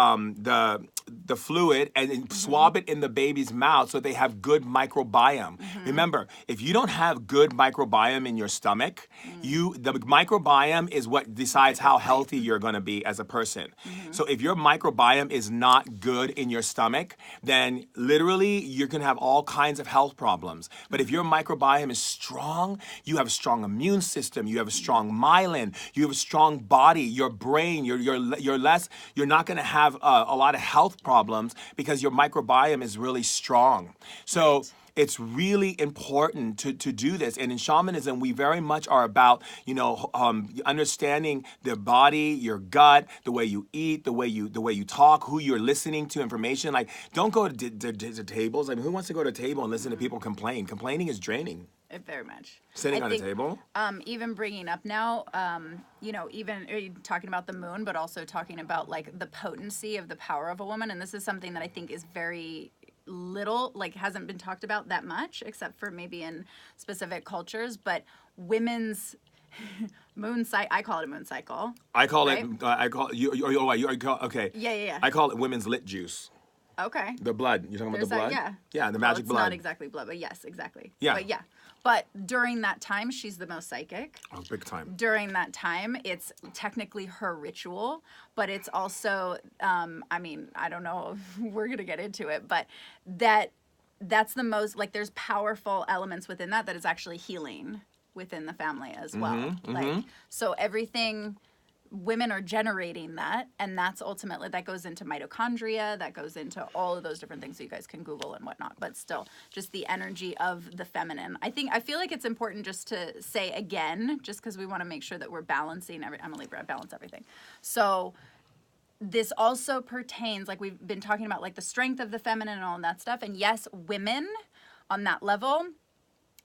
the fluid and swab it in the baby's mouth so they have good microbiome. Remember, if you don't have good microbiome in your stomach, the microbiome is what decides how healthy you're going to be as a person. So if your microbiome is not good in your stomach, then literally you're going to have all kinds of health problems. But if your microbiome is strong, you have a strong immune system, you have a strong myelin, you have a strong body, your brain, you're not going to have a lot of health problems because your microbiome is really strong. So it's really important to do this. And in shamanism, we very much are about, understanding the body, your gut, the way you eat, the way you talk, who you're listening to, information. Like, don't go to tables. I mean, who wants to go to a table and listen to people complain? Complaining is draining. Very much. Sitting on a table? Even bringing up now, even talking about the moon, but also talking about like the potency of the power of a woman. And this is something that I think is very little, like hasn't been talked about that much, except for maybe in specific cultures. But women's I call it a moon cycle. I call Right? it. I call okay. Yeah. I call it women's lit juice. Okay. The blood. You're talking about There's the blood? that, yeah. Yeah, the Well, magic it's blood. not exactly blood, but yes, exactly. Yeah. But yeah. But during that time, she's the most psychic. Oh, big time. During that time, it's technically her ritual, but it's also, I mean, I don't know if we're going to get into it, but that's the most, like, there's powerful elements within that is actually healing within the family as well. Like, so everything, women are generating that, and that's ultimately, that goes into mitochondria, that goes into all of those different things that you guys can Google and whatnot, but still, just the energy of the feminine. I feel like it's important just to say again, just because we want to make sure that we're balancing I'm a Libra, I balance everything. So this also pertains, like we've been talking about, like the strength of the feminine and all of that stuff, and yes, women on that level,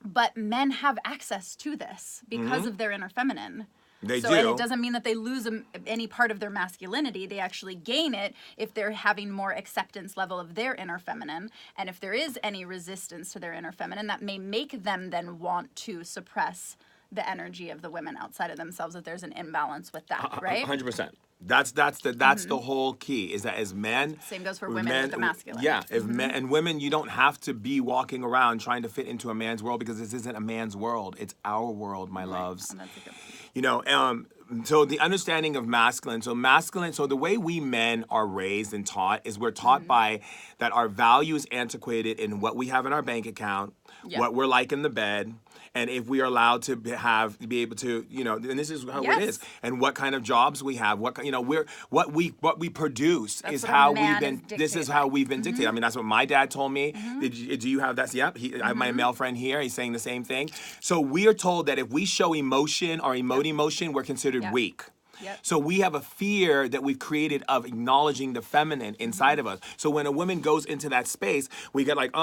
but men have access to this because of their inner feminine. They so, do. And it doesn't mean that they lose any part of their masculinity. They actually gain it if they're having more acceptance level of their inner feminine. And if there is any resistance to their inner feminine, that may make them then want to suppress the energy of the women outside of themselves if there's an imbalance with that, right? 100%. That's the whole key, is that as men... Same goes for women with the masculine. Yeah, if men and women, you don't have to be walking around trying to fit into a man's world, because this isn't a man's world. It's our world, my loves. Oh, that's a good point. You know, so the understanding of masculine, so the way we men are raised and taught is we're taught by that our value is antiquated in what we have in our bank account, what we're like in the bed, and if we are allowed to be able to, you know, and this is how it is, and what kind of jobs we have, what we produce is how we've been. This is how we've been dictated. I mean, that's what my dad told me. Do you have that? Yep. I have my male friend here. He's saying the same thing. So we are told that if we show emotion or emote emotion, we're considered weak. Yep. So we have a fear that we've created of acknowledging the feminine inside of us. So when a woman goes into that space, we get like,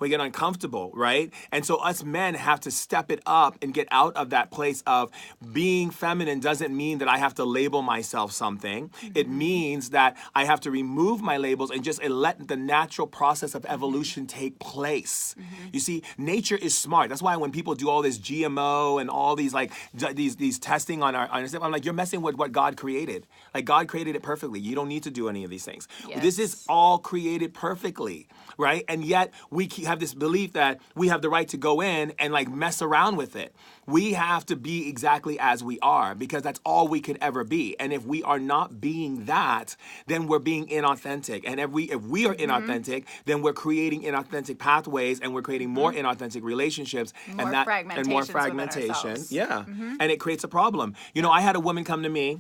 we get uncomfortable, right? And so us men have to step it up and get out of that place of being feminine doesn't mean that I have to label myself something. It means that I have to remove my labels and just let the natural process of evolution take place. You see, nature is smart. That's why when people do all this GMO and all these like these testing on our stuff, I'm like, you're messing with what God created. Like, God created it perfectly. You don't need to do any of these things. Yes. This is all created perfectly, right? And yet we have this belief that we have the right to go in and like mess around with it. We have to be exactly as we are, because that's all we could ever be. And if we are not being that, then we're being inauthentic. And if we are inauthentic, then we're creating inauthentic pathways, and we're creating more inauthentic relationships, More and more fragmentation. ourselves. Yeah. And it creates a problem. You know, I had a woman come to me,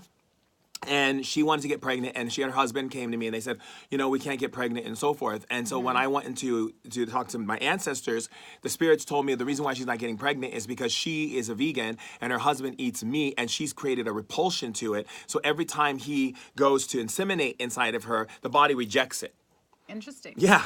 and she wanted to get pregnant, and she and her husband came to me, and they said, you know, we can't get pregnant and so forth. And so when I went into to talk to my ancestors, the spirits told me the reason why she's not getting pregnant is because she is a vegan and her husband eats meat, and she's created a repulsion to it. So every time he goes to inseminate inside of her, the body rejects it. Interesting. Yeah.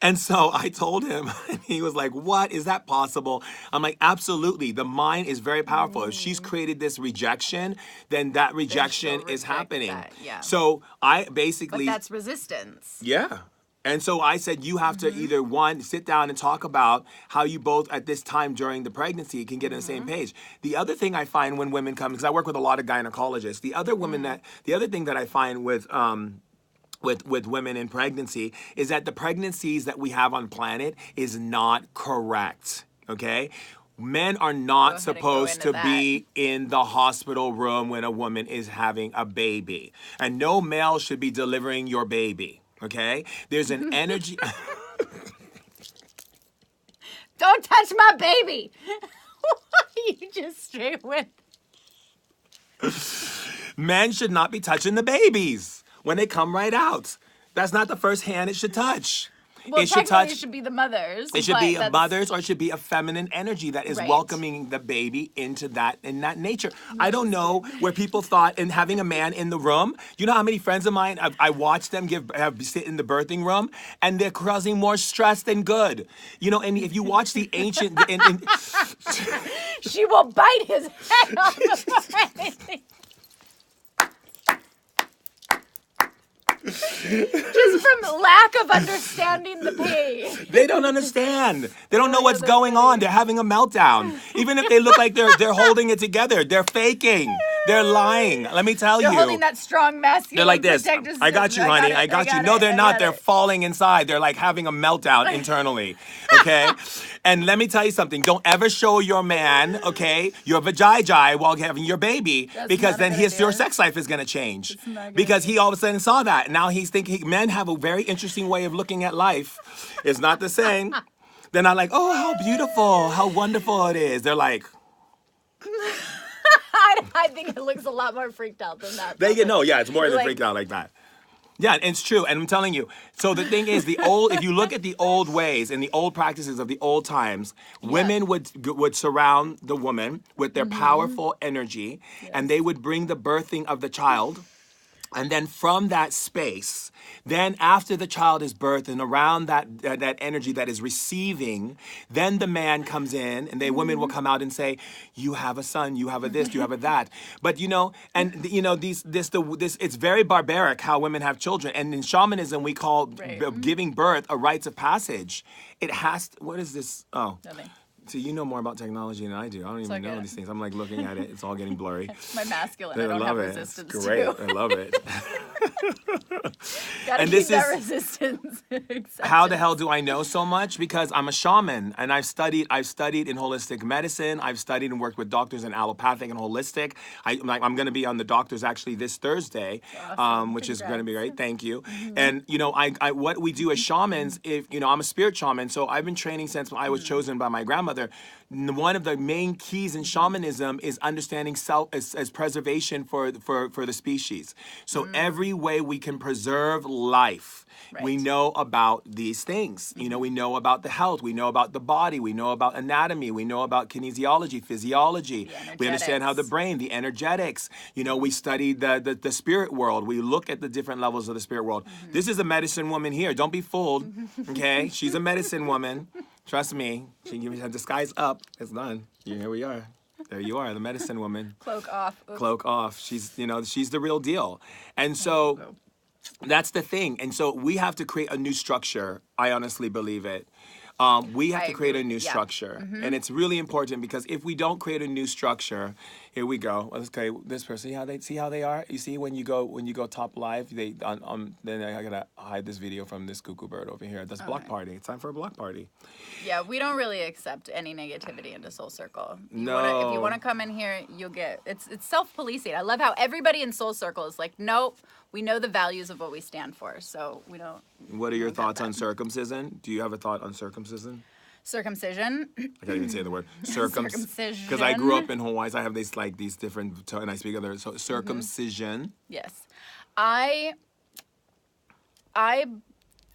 And so I told him, and he was like, what? Is that possible? I'm like, absolutely. The mind is very powerful. If she's created this rejection, then that rejection is happening. That, yeah. So I basically... But that's resistance. Yeah. And so I said, you have to either, one, sit down and talk about how you both at this time during the pregnancy can get on the same page. The other thing I find when women come, because I work with a lot of gynecologists, the other thing that I find with women in pregnancy is that the pregnancies that we have on planet is not correct, okay? Men are not supposed to be in the hospital room when a woman is having a baby. And no male should be delivering your baby, okay? There's an energy... Don't touch my baby! You just straight went... Men should not be touching the babies when they come right out. That's not the first hand it should touch. Well, it should be the mothers. It should be mothers, or it should be a feminine energy that is welcoming the baby into that nature. I don't know where people thought in having a man in the room. You know how many friends of mine I watched them sit in the birthing room, and they're causing more stress than good. You know, and if you watch the ancient, she will bite his head off. Just from lack of understanding the pain. They don't understand. They don't know what's going on. They're having a meltdown. Even if they look like they're holding it together, they're faking. They're lying. Let me tell They're you. holding that strong masculine. They're like this. protective I got you, system. honey. I got you. No, they're not. They're it. falling inside. They're like having a meltdown internally. Okay? And let me tell you something. Don't ever show your man, okay, your vajayjay while having your baby, because then your sex life is going to change. Because he all of a sudden saw that. Now he's thinking men have a very interesting way of looking at life. It's not the same. They're not like, oh, how beautiful, how wonderful it is. They're like, I think it looks a lot more freaked out than that. it's more than Like- freaked out like that. Yeah, and it's true, and I'm telling you. So the thing is, if you look at the old ways and the old practices of the old times, women would surround the woman with their powerful energy, and they would bring the birthing of the child. And then from that space, then after the child is birthed and around that energy that is receiving, then the man comes in and the women will come out and say, you have a son, you have a this, you have a that. But it's very barbaric how women have children. And in shamanism, we call giving birth a rites of passage. It has to, what is this? Oh. Nothing. See, you know more about technology than I do. I don't even know these things. I'm like looking at it. It's all getting blurry. My masculine. I don't have resistance It's great. to. I love it. Gotta And keep this that is- resistance. How the hell do I know so much? Because I'm a shaman, and I've studied in holistic medicine. I've studied and worked with doctors in allopathic and holistic. I'm going to be on the doctors actually this Thursday, Awesome. which is going to be Congrats. great. Thank you. And I what we do as shamans, I'm a spirit shaman, so I've been training since I was chosen by my grandmother. One of the main keys in shamanism is understanding self as preservation for the species. So every way we can preserve life, we know about these things. We know about the health, we know about the body, we know about anatomy, we know about kinesiology, physiology. We understand how the brain, the energetics. We study the spirit world. We look at the different levels of the spirit world. This is a medicine woman here. Don't be fooled. Okay, she's a medicine woman. Trust me. She gives her disguise up. It's done. Here we are. There you are, the medicine woman. Cloak off. Oops. Cloak off. She's the real deal. And so that's the thing. And so we have to create a new structure. I honestly believe it. We have to create a new structure. And it's really important because if we don't create a new structure, here we go. Okay, this person, see how they are? You see when you go top live, then I gotta hide this video from this cuckoo bird over here. That's block party. It's time for a block party. Yeah, we don't really accept any negativity into Soul Circle. If No. you want to come in here, you'll get it's self-policing. I love how everybody in Soul Circle is like, nope, we know the values of what we stand for, so we don't. What are your thoughts on circumcision? Do you have a thought on circumcision? Circumcision. I can't even say the word Circumcision. because I grew up in Hawaii, so I have these different and I speak other. So circumcision. Yes, I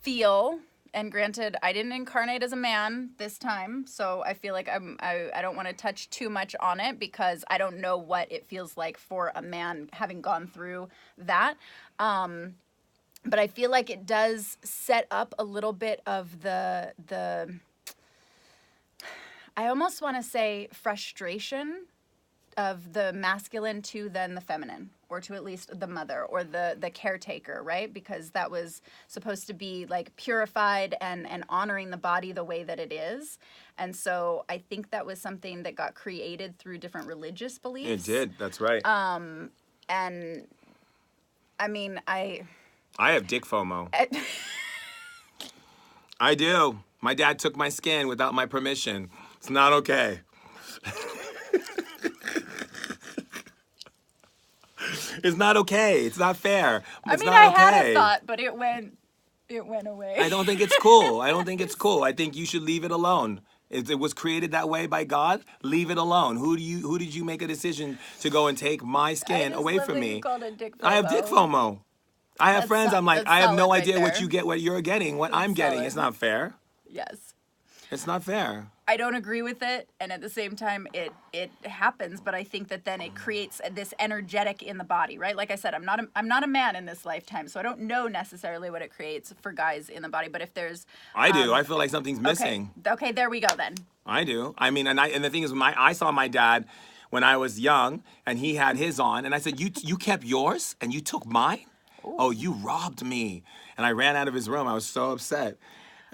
feel, and granted, I didn't incarnate as a man this time, so I feel like I don't want to touch too much on it because I don't know what it feels like for a man having gone through that. But I feel like it does set up a little bit of the I almost want to say frustration of the masculine to then the feminine, or to at least the mother or the caretaker, right? Because that was supposed to be like purified and honoring the body the way that it is. And so I think that was something that got created through different religious beliefs. It did. That's right. And I mean, I have dick FOMO. I do. My dad took my skin without my permission. It's not okay. It's not okay. It's not fair. It's not I okay. had a thought, but it went away. I don't think it's cool. I think you should leave it alone. It was created that way by God. Leave it alone. Who did you make a decision to go and take my skin away from me? I have dick FOMO. I have friends. I'm like, I have no idea what you get, what you're getting, what I'm getting. solid. It's not fair. Yes. It's not fair. I don't agree with it, and at the same time, it happens. But I think that then it creates this energetic in the body, right? Like I said, I'm not a man in this lifetime, so I don't know necessarily what it creates for guys in the body. But if there's, I do. I feel like something's missing. Okay, there we go then. I do. I mean, and the thing is, I saw my dad when I was young, and he had his on, and I said, "You kept yours, and you took mine." Oh, you robbed me. And I ran out of his room. I was so upset.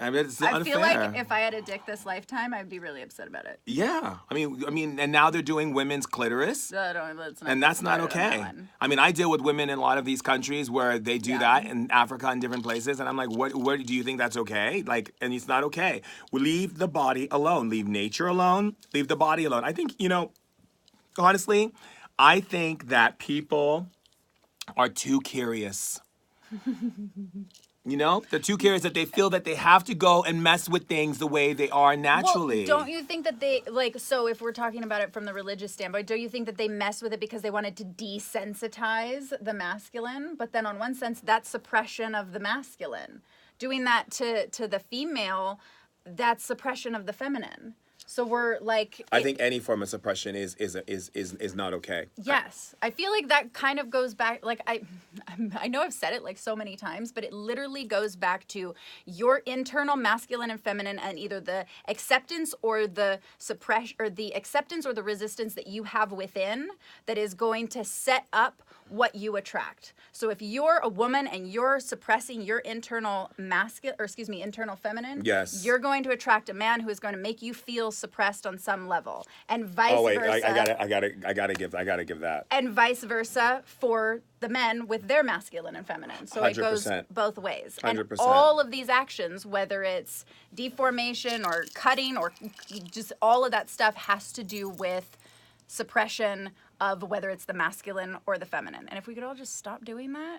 I mean, it's unfair. I feel like if I had a dick this lifetime, I'd be really upset about it. Yeah. I mean, and now they're doing women's clitoris. And that's not okay. I mean, I deal with women in a lot of these countries where they do that in Africa and different places. And I'm like, what do you think that's okay? Like, and it's not okay. We leave the body alone. Leave nature alone. Leave the body alone. I think, honestly, I think that people are too curious. They're too curious that they feel that they have to go and mess with things the way they are naturally. Well, don't you think that they, so if we're talking about it from the religious standpoint, don't you think that they mess with it because they wanted to desensitize the masculine? But then on one sense, that's suppression of the masculine. Doing that to the female, that's suppression of the feminine. So we're like... I think any form of suppression is not okay. Yes. I feel like that kind of goes back, I know I've said it like so many times, but it literally goes back to your internal masculine and feminine and either the acceptance or the suppression or the acceptance or the resistance that you have within that is going to set up what you attract. So if you're a woman and you're suppressing your internal internal feminine, yes, you're going to attract a man who is going to make you feel suppressed on some level, and vice versa. I gotta give that. And vice versa for the men with their masculine and feminine. So 100%. It goes both ways. 100%. And all of these actions, whether it's deformation or cutting or just all of that stuff, has to do with suppression of whether it's the masculine or the feminine. And if we could all just stop doing that,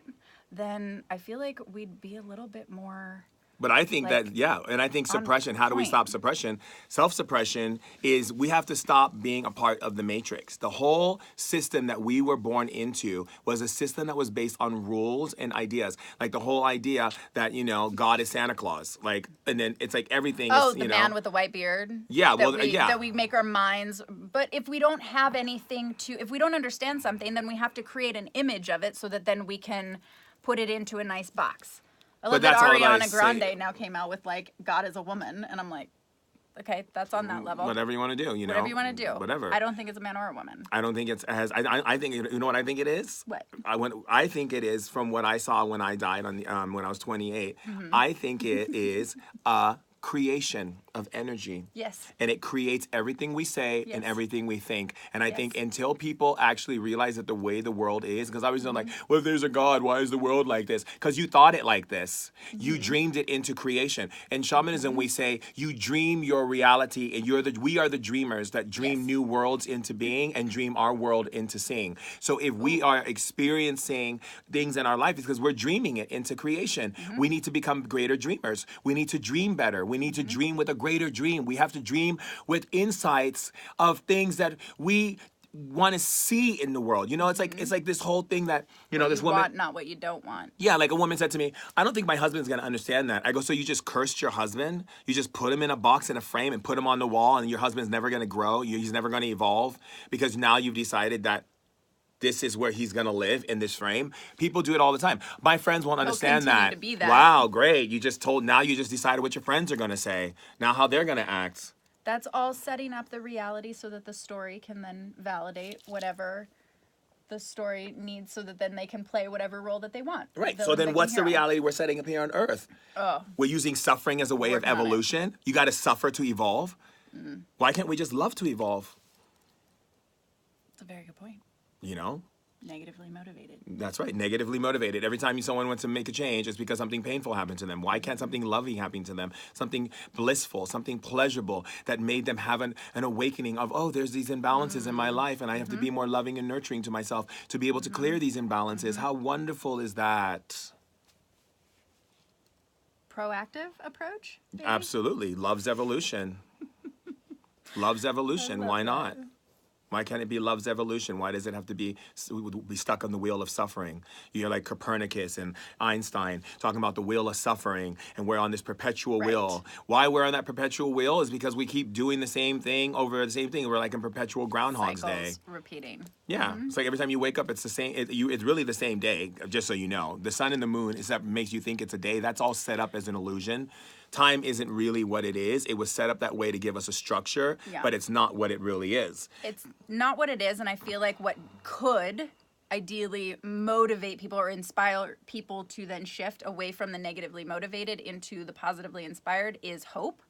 then I feel like we'd be a little bit more... But I think and I think suppression, how do we stop suppression? Self-suppression is we have to stop being a part of the matrix. The whole system that we were born into was a system that was based on rules and ideas. Like the whole idea that, God is Santa Claus. And then it's like everything is, the man with the white beard? Yeah, That we make our minds... But if we don't have anything if we don't understand something, then we have to create an image of it so that then we can put it into a nice box. I love that Ariana Grande now came out with God is a woman, and I'm like, okay, that's on that level. Whatever you want to do, Whatever you want to do. Whatever. I don't think it's a man or a woman. I don't think it's as I think what I think it is. What? I think it is from what I saw when I died when I was 28. Mm-hmm. I think it is a creation of energy. Yes. And it creates everything we say and everything we think. And I think until people actually realize that the way the world is, because I was like, well, if there's a God, why is the world like this? Because you thought it like this. Mm-hmm. You dreamed it into creation. In shamanism, we say you dream your reality, and we are the dreamers that dream new worlds into being and dream our world into seeing. So if we are experiencing things in our life, it's because we're dreaming it into creation. Mm-hmm. We need to become greater dreamers. We need to dream better. We need to dream with a greater dream. We have to dream with insights of things that we want to see in the world. It's like it's like this whole thing that this woman want, not what you don't want. Yeah, like a woman said to me, I don't think my husband's gonna understand that. I go, so you just cursed your husband? You just put him in a box in a frame and put him on the wall, and your husband's never gonna grow? He's never gonna evolve because now you've decided that this is where he's gonna live, in this frame. People do it all the time. My friends won't understand that. To be that. Wow, great. You just decided what your friends are gonna say. Now how they're gonna act. That's all setting up the reality so that the story can then validate whatever the story needs so that then they can play whatever role that they want. Right. So then what's the reality we're setting up here on Earth? Oh. We're using suffering as a way of evolution. You gotta suffer to evolve. Mm. Why can't we just love to evolve? That's a very good point. Negatively motivated. That's right, negatively motivated. Every time someone wants to make a change, it's because something painful happened to them. Why can't something loving happen to them? Something blissful, something pleasurable that made them have an awakening of, oh, there's these imbalances in my life and I have to be more loving and nurturing to myself to be able to clear these imbalances. How wonderful is that? Proactive approach? Maybe? Absolutely. Love's evolution. Love's evolution. Why not? Why can't it be love's evolution? Why does it have to be stuck on the wheel of suffering? You're like Copernicus and Einstein talking about the wheel of suffering, and we're on this perpetual wheel. Why we're on that perpetual wheel is because we keep doing the same thing over the same thing. We're like in perpetual Groundhog's Day. Repeating. Yeah. It's like every time you wake up, it's the same. It's really the same day, just so you know. The sun and the moon is that makes you think it's a day. That's all set up as an illusion. Time isn't really what it is. It was set up that way to give us a structure, but it's not what it really is. It's not what it is, and I feel like what could ideally motivate people or inspire people to then shift away from the negatively motivated into the positively inspired is hope.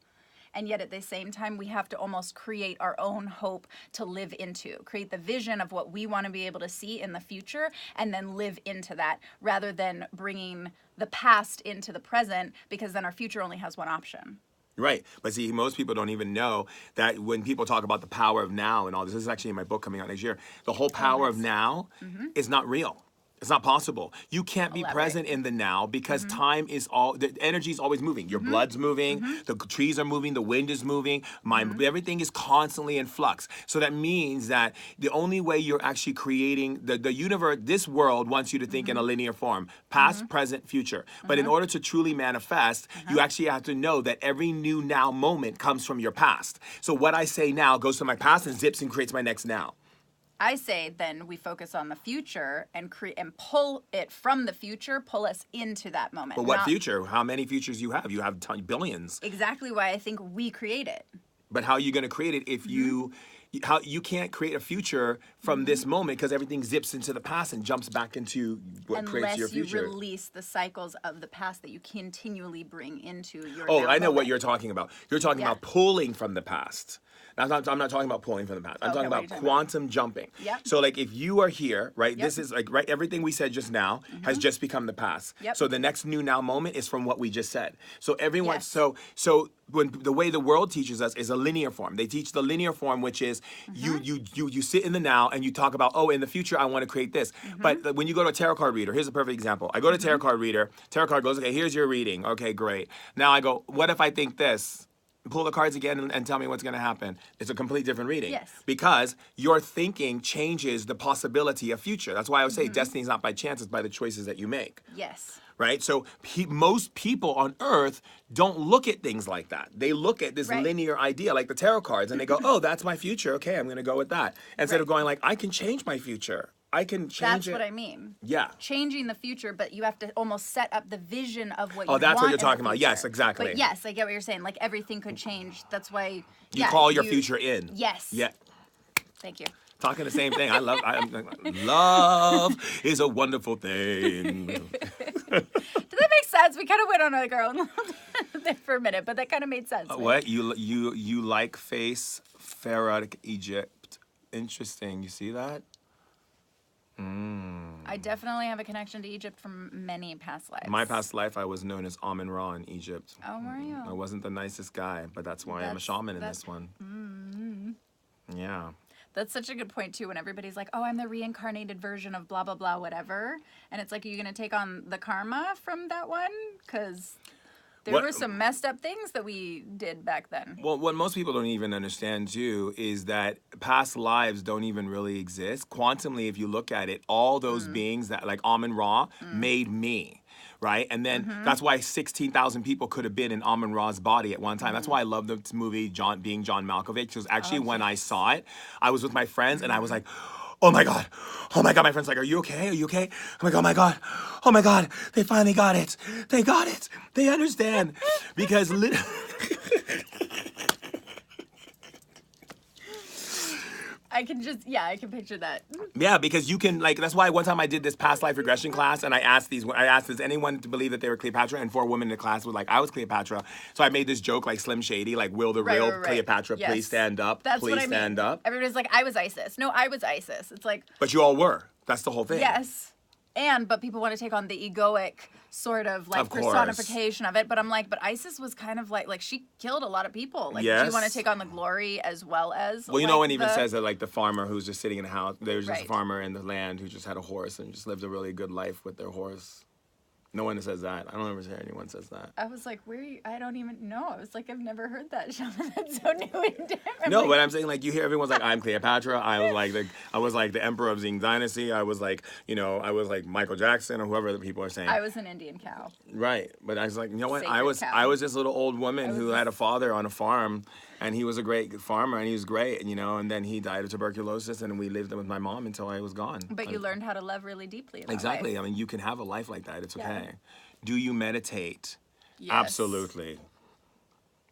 And yet at the same time, we have to almost create our own hope to live into, create the vision of what we want to be able to see in the future, and then live into that rather than bringing the past into the present, because then our future only has one option. Right. But see, most people don't even know that when people talk about the power of now and all this is actually in my book coming out next year, the whole power of now is not real. It's not possible. You can't be present in the now because time is all, the energy is always moving. Your blood's moving, the trees are moving, the wind is moving, everything is constantly in flux. So that means that the only way you're actually creating, the universe, this world wants you to think in a linear form, past, present, future. But in order to truly manifest, you actually have to know that every new now moment comes from your past. So what I say now goes to my past and zips and creates my next now. I say then we focus on the future and and pull it from the future, pull us into that moment. But what future? How many futures you have? You have billions. Exactly why I think we create it. But how are you going to create it if you can't create a future from this moment because everything zips into the past and jumps back into what creates your future. Unless you release the cycles of the past that you continually bring into your Oh, now I know moment. what you're talking about. You're talking about pulling from the past. I'm not talking about pulling from the past. I'm talking about quantum jumping. Yep. So like if you are here, right, this is like, right, everything we said just now has just become the past. Yep. So the next new now moment is from what we just said. So everyone, so when the way the world teaches us is a linear form. They teach the linear form, which is you sit in the now and you talk about, oh, in the future I want to create this. But when you go to a tarot card reader, here's a perfect example. I go to a tarot card reader. Tarot card goes, okay, here's your reading. Okay, great. Now I go, what if I think this? Pull the cards again and tell me what's going to happen. It's a complete different reading. Yes. Because your thinking changes the possibility of future. That's why I would say destiny is not by chance, it's by the choices that you make. Yes. Right? So most people on earth don't look at things like that. They look at this linear idea, like the tarot cards, and they go, oh, that's my future. Okay, I'm going to go with that. Instead of going like, I can change my future. I can change it. That's what I mean. Yeah. Changing the future, but you have to almost set up the vision of what you want. Oh, that's what you're talking in the about. future. Yes, exactly. But yes, I get what you're saying. Like everything could change. That's why you call your future in. Yes. Yeah. Thank you. Talking the same thing. Love is a wonderful thing. Did that make sense? We kind of went on our own there for a minute, but that kind of made sense. What you like face pharaoh Egypt? Interesting. You see that? I definitely have a connection to Egypt from many past lives. My past life, I was known as Amun-Ra in Egypt. Oh, were you? I wasn't the nicest guy, but that's why I'm a shaman in this one. Yeah. That's such a good point, too, when everybody's like, oh, I'm the reincarnated version of blah, blah, blah, whatever. And it's like, are you going to take on the karma from that one? Because there were some messed up things that we did back then. Well, what most people don't even understand, too, is that past lives don't even really exist. Quantumly, if you look at it, all those beings that, like Amun-Ra, made me. Right? And then that's why 16,000 people could have been in Amun-Ra's body at one time. That's why I love the movie being John Malkovich. Because actually, when I saw it, I was with my friends and I was like, oh my God. Oh my God. My friend's like, are you okay? Are you okay? I'm like, oh my God. Oh my God. They finally got it. They got it. They understand. Because I can picture that. Yeah, because you can, like, that's why one time I did this past life regression class and I asked, does anyone believe that they were Cleopatra? And 4 women in the class were like, I was Cleopatra. So I made this joke like Slim Shady, like, will the real Cleopatra please stand up? That's please what I mean. stand up. Everybody's like, I was ISIS. No, I was ISIS. It's like. But you all were. That's the whole thing. Yes. But people want to take on the egoic sort of like personification of it. But I'm like, but ISIS was kind of like she killed a lot of people. Like, do you want to take on the glory as well as? Well, you know, one even says that like the farmer who's just sitting in a house, there's just a farmer in the land who just had a horse and just lived a really good life with their horse. No one says that. I don't ever hear anyone says that. I was like, where are you? I don't even know. I was like, I've never heard that, Shaman. That's so new and different. No, but I'm saying, like, you hear everyone's like, I'm Cleopatra. I was like the emperor of Zing Dynasty. I was like, I was like Michael Jackson or whoever the people are saying. I was an Indian cow. Right. But I was like, you know what? Sacred cow. I was this little old woman who had a father on a farm. And he was a great farmer, and he was great, and then he died of tuberculosis, and we lived with my mom until I was gone. But you learned how to love really deeply. Exactly. I mean, you can have a life like that. It's okay. Do you meditate? Yes. Absolutely.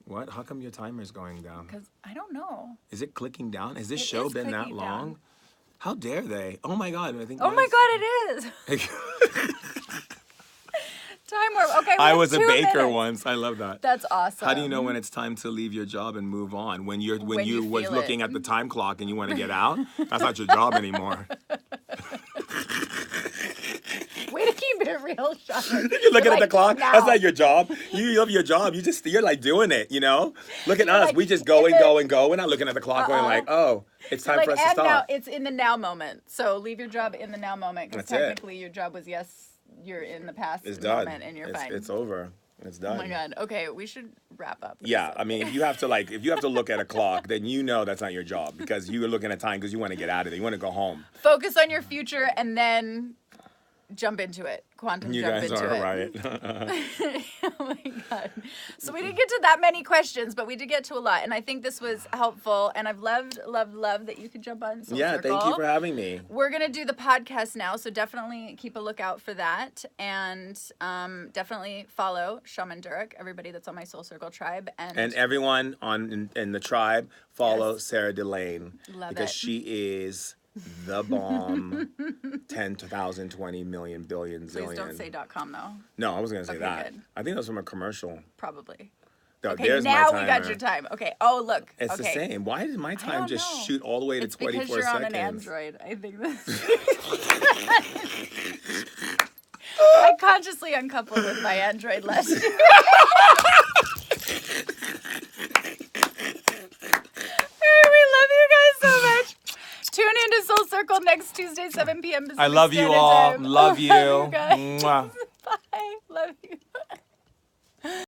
What? How come your timer's going down? Because I don't know. Is it clicking down? Has this show been that long? How dare they? Oh my God! I think. Oh my God, it is. Time warp. Okay, I was a 2 baker minutes. once. I love that. That's awesome. How do you know when it's time to leave your job and move on? When you was feel looking it. at the time clock and you want to get out? That's not your job anymore. Way to keep it real, Sean. You're looking at the clock. Now. That's not your job. You love your job. You're like doing it, you know? Look at You're us. like, We just go and go and go. We're not looking at the clock going like, oh, it's time Like, for us to and stop. now it's in the now moment. So leave your job in the now moment because That's it. technically your job was yes, you're in the past It's done. moment and you're fine. It's over. It's done. Oh my God. Okay, we should wrap up. Yeah, I mean, if you have to look at a clock, then you know that's not your job because you are looking at time because you want to get out of there. You want to go home. Focus on your future and then jump into it. Quantum You jump guys into are it. right. Oh my God. So we didn't get to that many questions, but we did get to a lot. And I think this was helpful. And I've loved that you could jump on Soul Yeah, Circle. thank you for having me. We're going to do the podcast now, so definitely keep a lookout for that. And definitely follow ShamanDurek, everybody that's on my Soul Circle tribe. And everyone in the tribe, follow Yes. Serah Delane. Love because it. she is the bomb. 10,000, 20 million, billion, zillion. Please don't say .com though. No, I wasn't going to say Okay, that. good. I think that was from a commercial. Probably. No, Okay, there's now my we got timer. your time. Okay. Oh, look. It's okay. the same. Why did my time don't just know. shoot all the way to It's 24 because you're seconds? on an Android. I think that's... I consciously uncoupled with my Android last year. We love you guys so much. Tune into Soul Circle next Tuesday, 7 p.m. Pacific I love you Standard all. Time. Love you. Love you guys. Mwah.